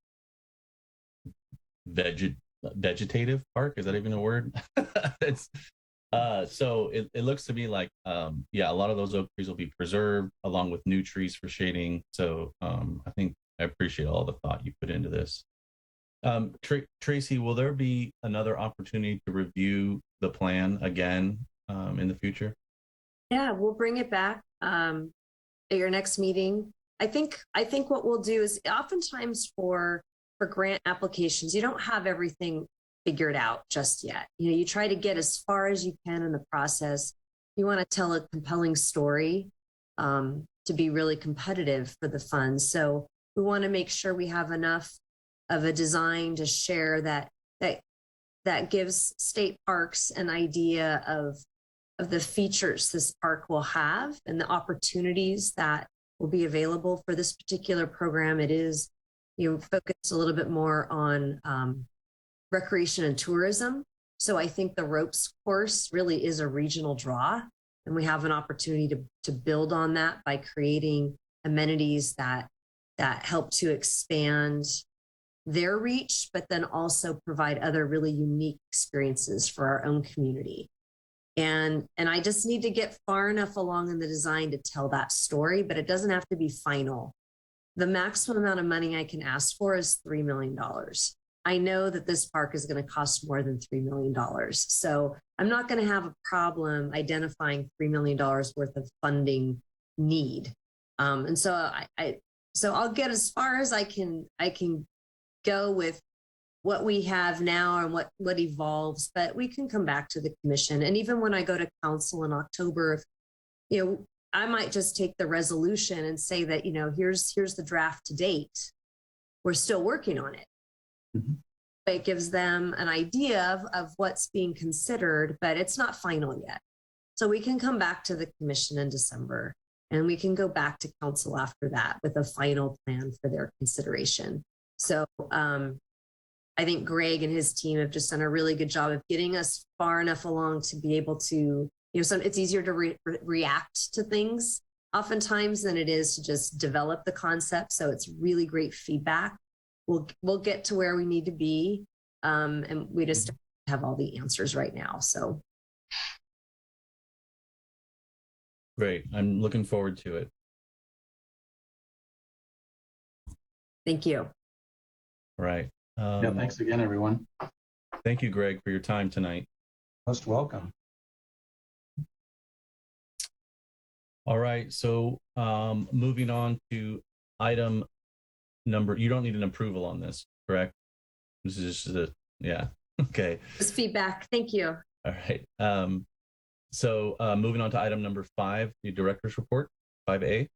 vegetative park. Is that even a word? It's so it looks to me like a lot of those oak trees will be preserved along with new trees for shading. So I think I appreciate all the thought you put into this. Tracy, will there be another opportunity to review the plan again in the future? Yeah, we'll bring it back at your next meeting. I think what we'll do is oftentimes for grant applications, you don't have everything figured out just yet. You try to get as far as you can in the process. You want to tell a compelling story to be really competitive for the funds. So we want to make sure we have enough of a design to share that gives state parks an idea of the features this park will have and the opportunities that will be available for this particular program. It is focused a little bit more on recreation and tourism. So I think the ropes course really is a regional draw, and we have an opportunity to build on that by creating amenities that help to expand their reach, but then also provide other really unique experiences for our own community. And I just need to get far enough along in the design to tell that story, but it doesn't have to be final. The maximum amount of money I can ask for is $3 million. I know that this park is going to cost more than $3 million. So I'm not going to have a problem identifying $3 million worth of funding need. And so I'll get as far as I can go with what we have now and what evolves, but we can come back to the commission. And even when I go to council in October, I might just take the resolution and say that, here's the draft to date. We're still working on it. Mm-hmm. It gives them an idea of what's being considered, but it's not final yet. So we can come back to the commission in December, and we can go back to council after that with a final plan for their consideration. So I think Greg and his team have just done a really good job of getting us far enough along to be able to, it's easier to react to things oftentimes than it is to just develop the concept. So it's really great feedback. We'll get to where we need to be, and we just don't have all the answers right now. So great. I'm looking forward to it. Thank you. All right. Thanks again, everyone. Thank you, Greg, for your time tonight. Most welcome. All right. So moving on to item number, you don't need an approval on this, correct? This is just yeah. Okay. Just feedback. Thank you. All right. So moving on to item number 5, the director's report, 5A.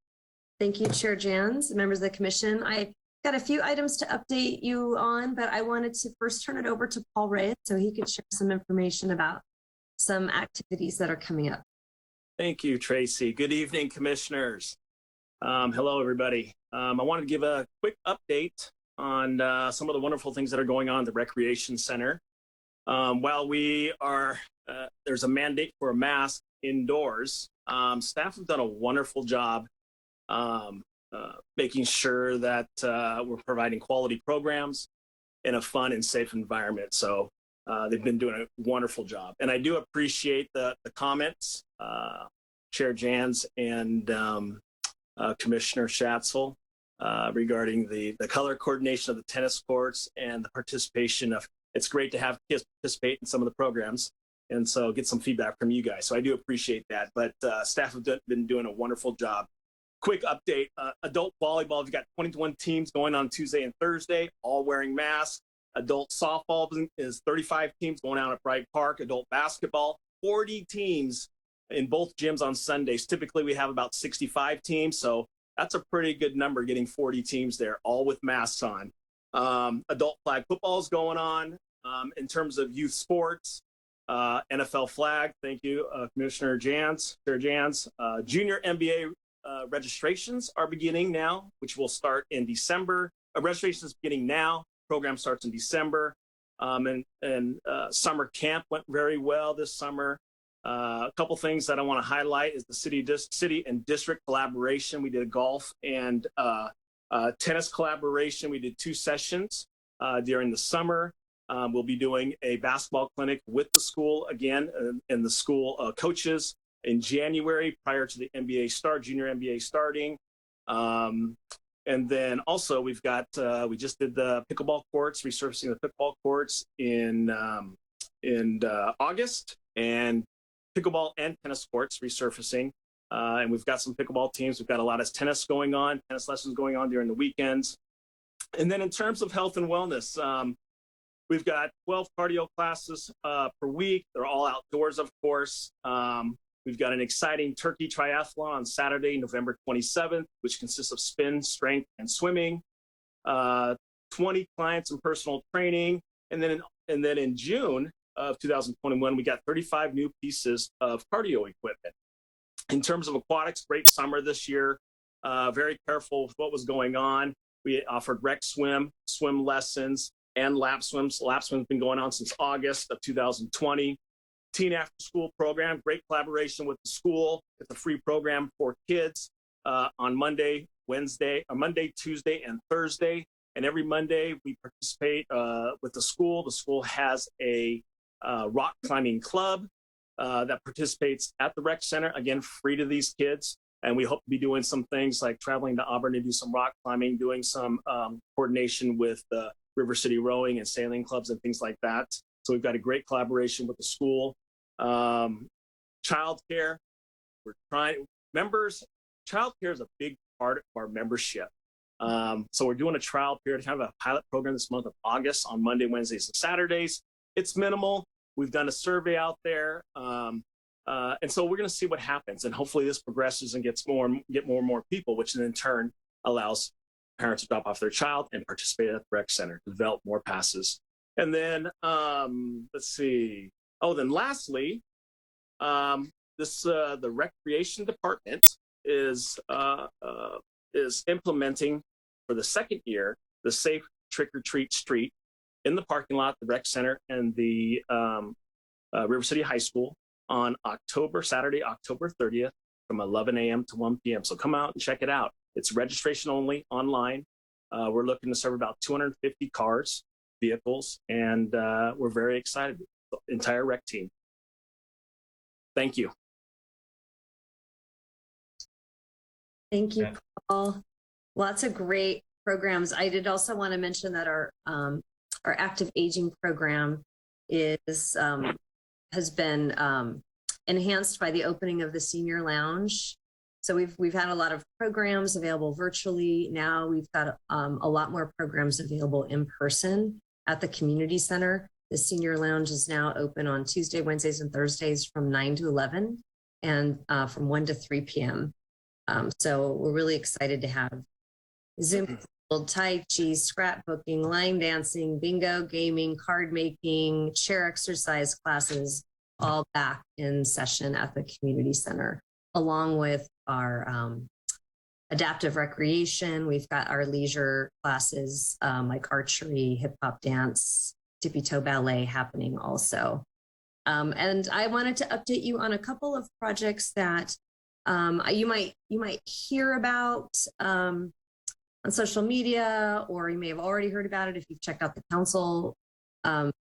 Thank you, Chair Jans, members of the commission. I got a few items to update you on, but I wanted to first turn it over to Paul Reyes so he could share some information about some activities that are coming up. Thank you, Tracy. Good evening, commissioners. Hello, everybody. I want to give a quick update on some of the wonderful things that are going on at the Recreation Center. While there's a mandate for a mask indoors, staff have done a wonderful job making sure that we're providing quality programs in a fun and safe environment. So they've been doing a wonderful job. And I do appreciate the comments, Chair Jans and Commissioner Schatzel, regarding the color coordination of the tennis courts and the participation of, it's great to have kids participate in some of the programs. And so get some feedback from you guys. So I do appreciate that. But staff have been doing a wonderful job. Quick update, adult volleyball, we've got 21 teams going on Tuesday and Thursday, all wearing masks. Adult softball is 35 teams going out at Bright Park. Adult basketball, 40 teams in both gyms on Sundays. Typically, we have about 65 teams, so that's a pretty good number, getting 40 teams there, all with masks on. Adult flag football is going on. In terms of youth sports, NFL flag, thank you, Commissioner Jans, Chair Jans. Junior NBA registrations are beginning now, which will start in December. Registrations beginning now. Program starts in December. And summer camp went very well this summer. A couple things that I want to highlight is the city and district collaboration. We did a golf and tennis collaboration. We did 2 sessions during the summer. We'll be doing a basketball clinic with the school again and the school coaches in January prior to the junior NBA starting. And then also we've got, we just did the pickleball courts, resurfacing the pickleball courts in August, and pickleball and tennis courts resurfacing. And we've got some pickleball teams. We've got a lot of tennis lessons going on during the weekends. And then in terms of health and wellness, we've got 12 cardio classes per week. They're all outdoors, of course. We've got an exciting turkey triathlon on Saturday, November 27th, which consists of spin, strength, and swimming. 20 clients in personal training. And then in June of 2021, we got 35 new pieces of cardio equipment. In terms of aquatics, great summer this year. Very careful with what was going on. We offered rec swim lessons, and lap swims. Lap swim's been going on since August of 2020. Teen after school program, great collaboration with the school. It's a free program for kids on Monday, Tuesday, and Thursday. And every Monday we participate with the school. The school has a rock climbing club that participates at the rec center, again, free to these kids. And we hope to be doing some things like traveling to Auburn to do some rock climbing, doing some coordination with the River City rowing and sailing clubs and things like that. So we've got a great collaboration with the school. Childcare, childcare is a big part of our membership. So we're doing a trial period, kind of a pilot program this month of August on Monday, Wednesdays, and Saturdays. It's minimal. We've done a survey out there. And so we're going to see what happens. And hopefully this progresses and get more and more people, which then in turn allows parents to drop off their child and participate at the rec center, develop more passes. And then, let's see. Oh, then lastly, the recreation department is implementing for the second year the safe trick or treat street in the parking lot, the rec center, and the River City High School on Saturday, October 30th, from 11 a.m. to 1 p.m. So come out and check it out. It's registration only online. We're looking to serve about 250 vehicles, and we're very excited, the entire rec team. Thank you. Thank you, Paul. Lots of great programs. I did also want to mention that our active aging program has been enhanced by the opening of the senior lounge. So we've had a lot of programs available virtually. Now we've got a lot more programs available in person at the community center. The senior lounge is now open on Tuesday, Wednesdays, and Thursdays from 9 to 11 and from 1 to 3 p.m. So we're really excited to have Zoom, Tai Chi, scrapbooking, line dancing, bingo, gaming, card making, chair exercise classes, all back in session at the community center, along with our adaptive recreation. We've got our leisure classes like archery, hip hop dance, tippy toe ballet happening also. And I wanted to update you on a couple of projects that you might hear about on social media, or you may have already heard about it if you've checked out the council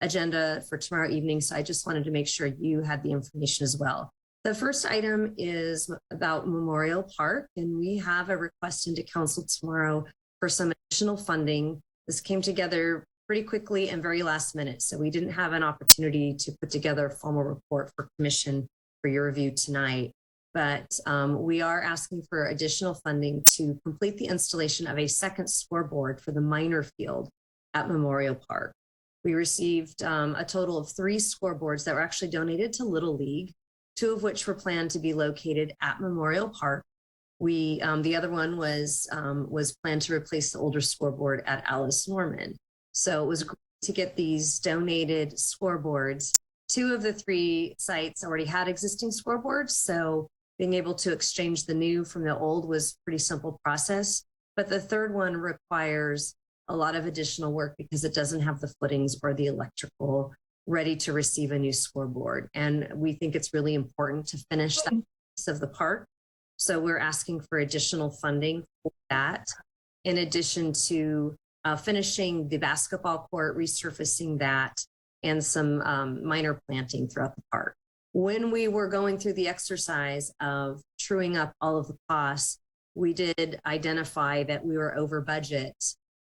agenda for tomorrow evening. So I just wanted to make sure you had the information as well. The first item is about Memorial Park, and we have a request into council tomorrow for some additional funding. This came together pretty quickly and very last minute, so we didn't have an opportunity to put together a formal report for commission for your review tonight. But we are asking for additional funding to complete the installation of a second scoreboard for the minor field at Memorial Park. We received a total of 3 scoreboards that were actually donated to Little League, 2 of which were planned to be located at Memorial Park. The other one was planned to replace the older scoreboard at Alice Norman. So it was great to get these donated scoreboards. 2 of the 3 sites already had existing scoreboards, so being able to exchange the new from the old was a pretty simple process. But the third one requires a lot of additional work because it doesn't have the footings or the electrical ready to receive a new scoreboard. And we think it's really important to finish that piece of the park. So we're asking for additional funding for that, in addition to finishing the basketball court, resurfacing that, and some minor planting throughout the park. When we were going through the exercise of truing up all of the costs, we did identify that we were over budget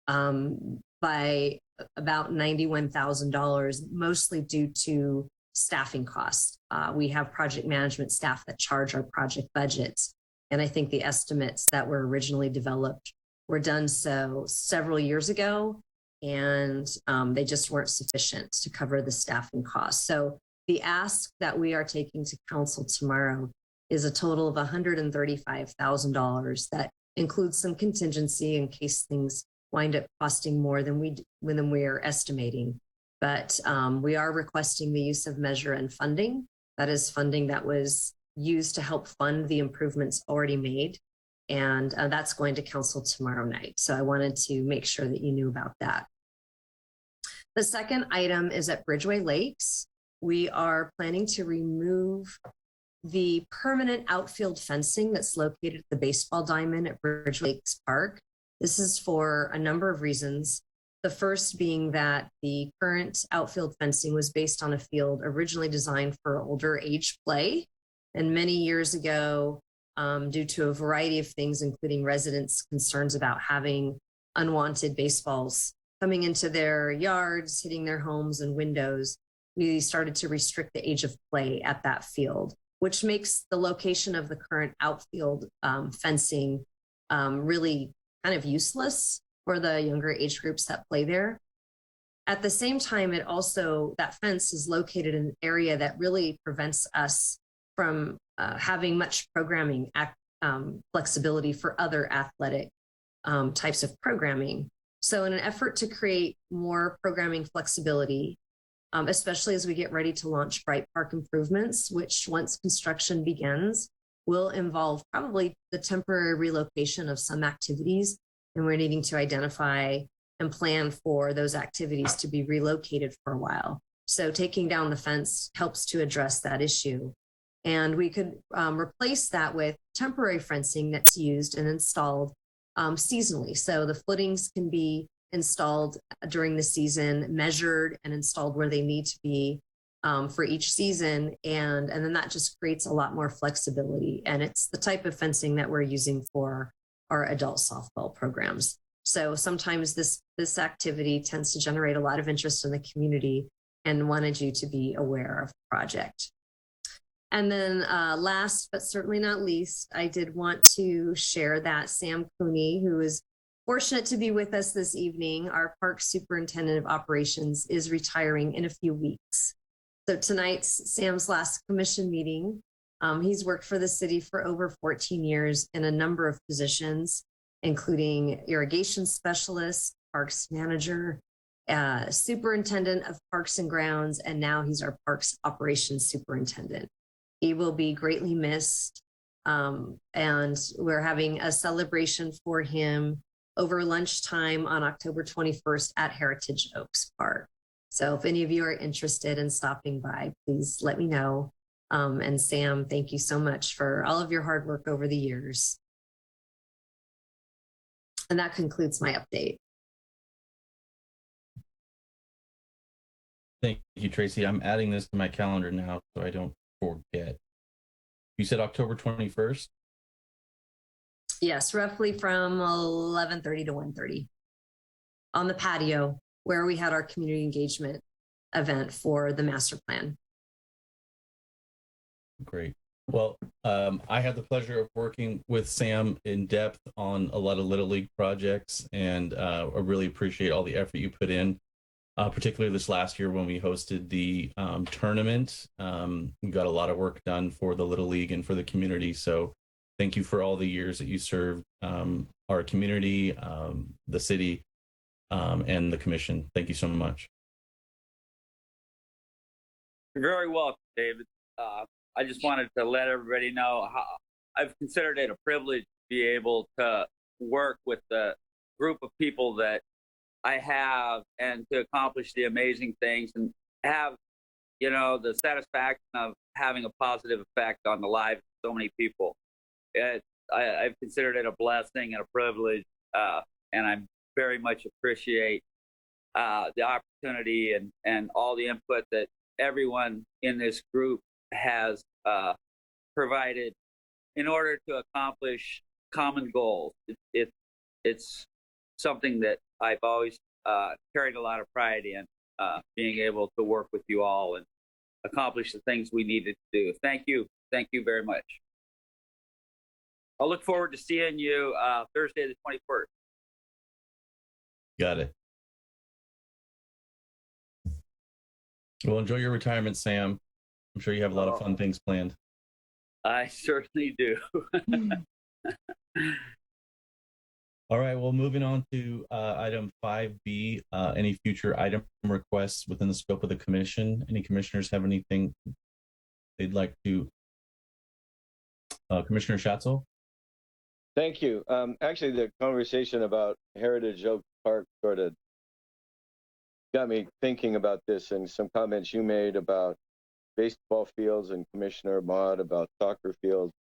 by about $91,000, mostly due to staffing costs. We have project management staff that charge our project budgets. And I think the estimates that were originally developed were done so several years ago, and they just weren't sufficient to cover the staffing costs. So the ask that we are taking to council tomorrow is a total of $135,000 that includes some contingency in case things wind up costing more than we are estimating. But we are requesting the use of measure and funding. That is funding that was used to help fund the improvements already made. And that's going to council tomorrow night. So I wanted to make sure that you knew about that. The second item is at Bridgeway Lakes. We are planning to remove the permanent outfield fencing that's located at the baseball diamond at Bridgeway Lakes Park. This is for a number of reasons. The first being that the current outfield fencing was based on a field originally designed for older age play. And many years ago, due to a variety of things, including residents' concerns about having unwanted baseballs coming into their yards, hitting their homes and windows, we started to restrict the age of play at that field, which makes the location of the current outfield fencing really kind of useless for the younger age groups that play there. At the same time, that fence is located in an area that really prevents us from having much programming flexibility for other athletic types of programming. So in an effort to create more programming flexibility, especially as we get ready to launch Bright Park improvements, which once construction begins, will involve probably the temporary relocation of some activities. And we're needing to identify and plan for those activities to be relocated for a while. So taking down the fence helps to address that issue. And we could replace that with temporary fencing that's used and installed seasonally. So the footings can be installed during the season, measured and installed where they need to be for each season. And then that just creates a lot more flexibility. And it's the type of fencing that we're using for our adult softball programs. So sometimes this activity tends to generate a lot of interest in the community, and wanted you to be aware of the project. And then last, but certainly not least, I did want to share that Sam Cooney, who is fortunate to be with us this evening, our park superintendent of operations, is retiring in a few weeks. So tonight's Sam's last commission meeting. He's worked for the city for over 14 years in a number of positions, including irrigation specialist, parks manager, superintendent of parks and grounds, and now he's our parks operations superintendent. He will be greatly missed. And we're having a celebration for him over lunchtime on October 21st at Heritage Oaks Park. So if any of you are interested in stopping by, please let me know. And Sam, thank you so much for all of your hard work over the years. And that concludes my update. Thank you, Tracy. I'm adding this to my calendar now so I don't forget. You said October 21st? Yes, roughly from 11:30 to 1:30 on the patio where we had our community engagement event for the master plan. Great. Well, I had the pleasure of working with Sam in depth on a lot of Little League projects, and I really appreciate all the effort you put in, particularly this last year when we hosted the tournament. We got a lot of work done for the Little League and for the community. So thank you for all the years that you served our community, the city, and the commission. Thank you so much. You're very welcome, David. I just wanted to let everybody know how I've considered it a privilege to be able to work with the group of people that I have and to accomplish the amazing things and have, you know, the satisfaction of having a positive effect on the lives of so many people. I've considered it a blessing and a privilege, and I very much appreciate the opportunity and all the input that everyone in this group has provided in order to accomplish common goals. It's something that I've always carried a lot of pride in, being able to work with you all and accomplish the things we needed to do. Thank you. Thank you very much. I'll look forward to seeing you Thursday the 21st. Got it. Well, enjoy your retirement, Sam. I'm sure you have a lot of fun things planned. I certainly do. All right, well, moving on to item 5B, any future item requests within the scope of the commission. Any commissioners have anything they'd like to? Commissioner Schatzel? Thank you. Actually, the conversation about Heritage Oak Park sort of got me thinking about this and some comments you made about baseball fields and Commissioner Ahmad about soccer fields.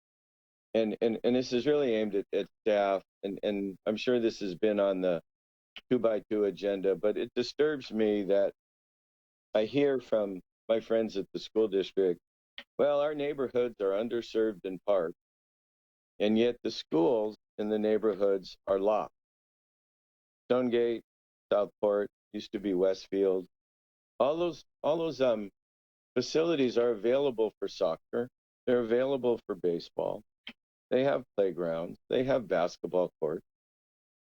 And this is really aimed at staff, and I'm sure this has been on the 2x2 agenda, but it disturbs me that I hear from my friends at the school district, well, our neighborhoods are underserved in parks, and yet the schools in the neighborhoods are locked. Stonegate, Southport, used to be Westfield. All those facilities are available for soccer. They're available for baseball. They have playgrounds. They have basketball courts.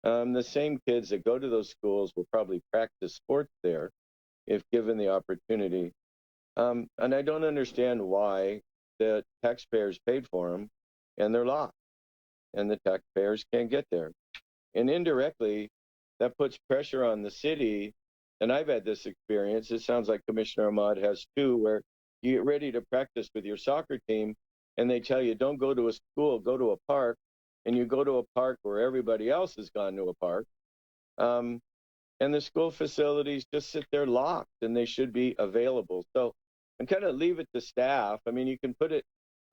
The same kids that go to those schools will probably practice sports there if given the opportunity. And I don't understand why the taxpayers paid for them and they're locked and the taxpayers can't get there. And indirectly, that puts pressure on the city. And I've had this experience. It sounds like Commissioner Ahmad has too, where you get ready to practice with your soccer team and they tell you, don't go to a school, go to a park. And you go to a park where everybody else has gone to a park. And the school facilities just sit there locked and they should be available. So I'm kind of leave it to staff. I mean, you can put it,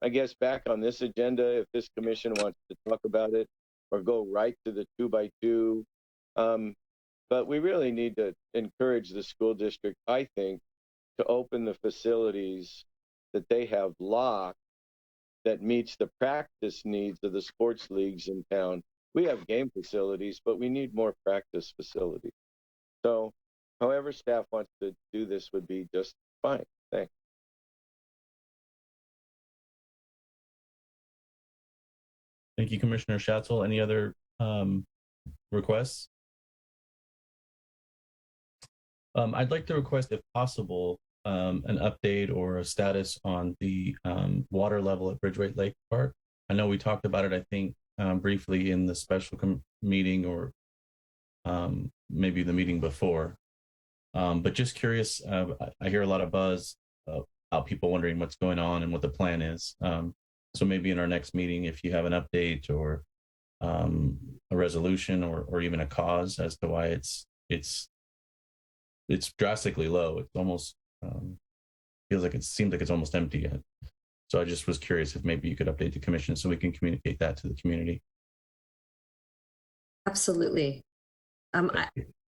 I guess, back on this agenda if this commission wants to talk about it or go right to the 2x2. But we really need to encourage the school district, I think, to open the facilities that they have locked that meets the practice needs of the sports leagues in town. We have game facilities, but we need more practice facilities. So however staff wants to do this would be just fine. Thanks. Thank you, Commissioner Schatzel. Any other requests? I'd like to request, if possible, an update or a status on the water level at Bridgeway Lake Park. I know we talked about it, I think, briefly in the special meeting or maybe the meeting before. But just curious, I hear a lot of buzz about people wondering what's going on and what the plan is. So maybe in our next meeting, if you have an update or a resolution or even a cause as to why it's drastically low. It's almost seems like it's almost empty yet. So I just was curious if maybe you could update the commission so we can communicate that to the community. Absolutely. I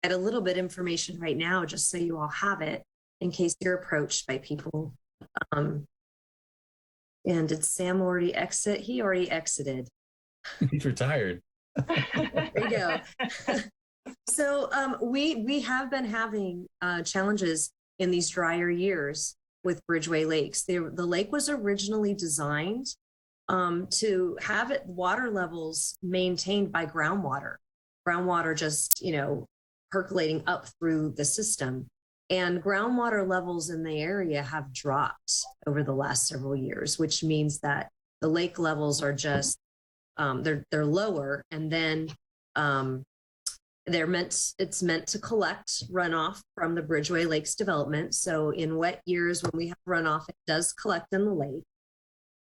had a little bit of information right now, just so you all have it in case you're approached by people. And did Sam already exit? He already exited. He's retired. There you go. So we have been having challenges in these drier years with Bridgeway Lakes. The lake was originally designed to have water levels maintained by groundwater. Groundwater just, percolating up through the system. And groundwater levels in the area have dropped over the last several years, which means that the lake levels are just, they're lower. And then it's meant to collect runoff from the Bridgeway Lakes development. So in wet years, when we have runoff, it does collect in the lake.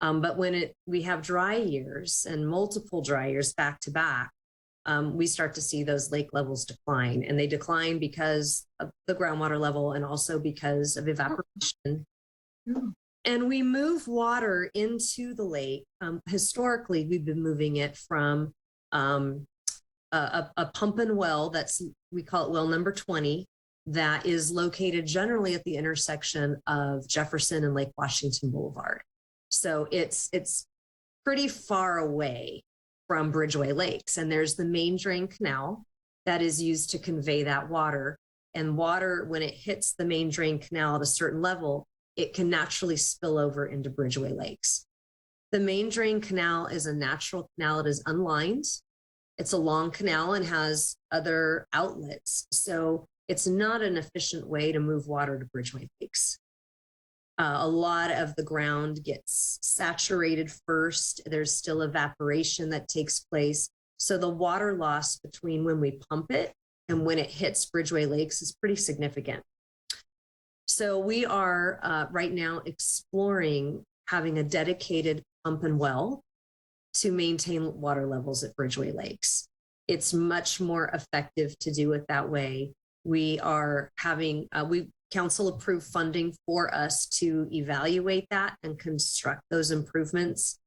But when we have dry years and multiple dry years back to back, we start to see those lake levels decline, and they decline because of the groundwater level and also because of evaporation. And we move water into the lake. Historically, we've been moving it from a pump and well we call it well number 20, that is located generally at the intersection of Jefferson and Lake Washington Boulevard. So it's pretty far away from Bridgeway Lakes. And there's the main drain canal that is used to convey that water. And water, when it hits the main drain canal at a certain level, it can naturally spill over into Bridgeway Lakes. The main drain canal is a natural canal. It is unlined. It's a long canal and has other outlets. So it's not an efficient way to move water to Bridgeway Lakes. A lot of the ground gets saturated first. There's still evaporation that takes place. So the water loss between when we pump it and when it hits Bridgeway Lakes is pretty significant. So we are right now exploring having a dedicated pump and well to maintain water levels at Bridgeway Lakes. It's much more effective to do it that way. We are having, council approved funding for us to evaluate that and construct those improvements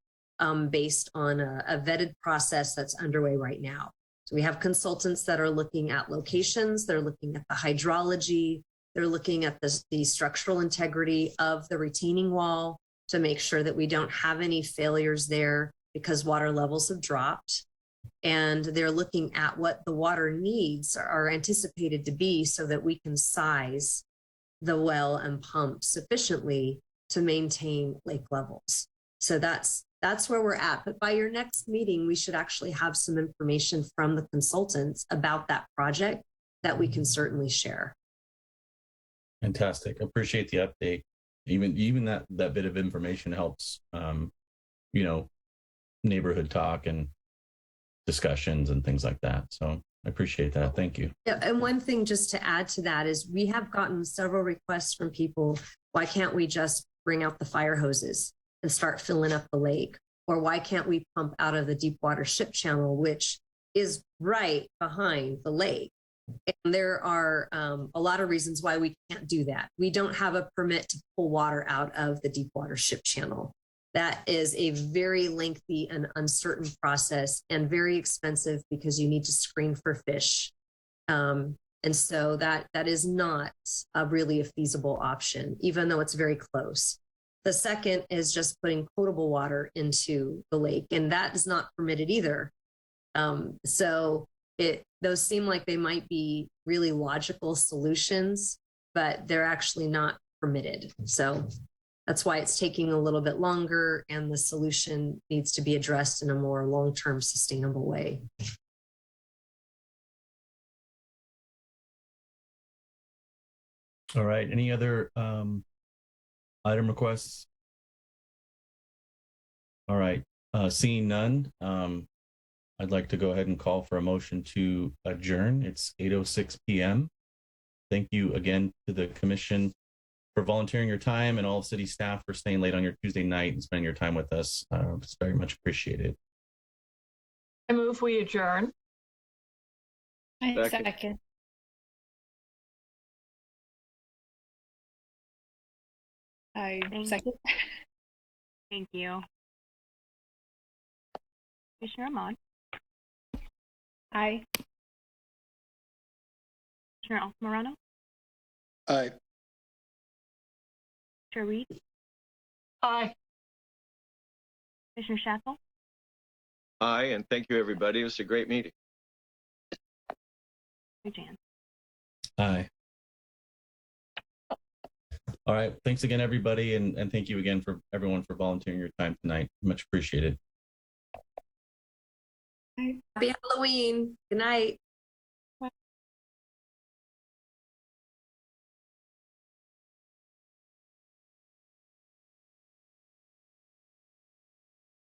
based on a vetted process that's underway right now. So we have consultants that are looking at locations, they're looking at the hydrology, they're looking at the structural integrity of the retaining wall to make sure that we don't have any failures there because water levels have dropped. And they're looking at what the water needs are anticipated to be so that we can size the well and pump sufficiently to maintain lake levels. So that's where we're at. But by your next meeting, we should actually have some information from the consultants about that project that we can certainly share. Fantastic. Appreciate the update. Even that bit of information helps, neighborhood talk and discussions and things like that. So I appreciate that. Thank you. Yeah, and one thing just to add to that is we have gotten several requests from people. Why can't we just bring out the fire hoses and start filling up the lake? Or why can't we pump out of the deep water ship channel, which is right behind the lake? And there are a lot of reasons why we can't do that. We don't have a permit to pull water out of the deep water ship channel. That is a very lengthy and uncertain process and very expensive because you need to screen for fish. And so that is not really a feasible option, even though it's very close. The second is just putting potable water into the lake, and that is not permitted either. So those seem like they might be really logical solutions, but they're actually not permitted. So that's why it's taking a little bit longer, and the solution needs to be addressed in a more long-term sustainable way. All right. Any other item requests? All right. Seeing none, I'd like to go ahead and call for a motion to adjourn. It's 8:06 p.m. Thank you again to the commission for volunteering your time, and all of city staff for staying late on your Tuesday night and spending your time with us. It's very much appreciated. I move we adjourn. I Second. second. I Thank second. Thank you. Commissioner Ahmad, Aye. Commissioner Altamirano, Aye. Chair Reed, Aye. Commissioner Shackle, Aye, and thank you, everybody. It was a great meeting. Chair Jan. Aye. All right. Thanks again, everybody. And thank you again for everyone for volunteering your time tonight. Much appreciated. Happy Halloween. Good night.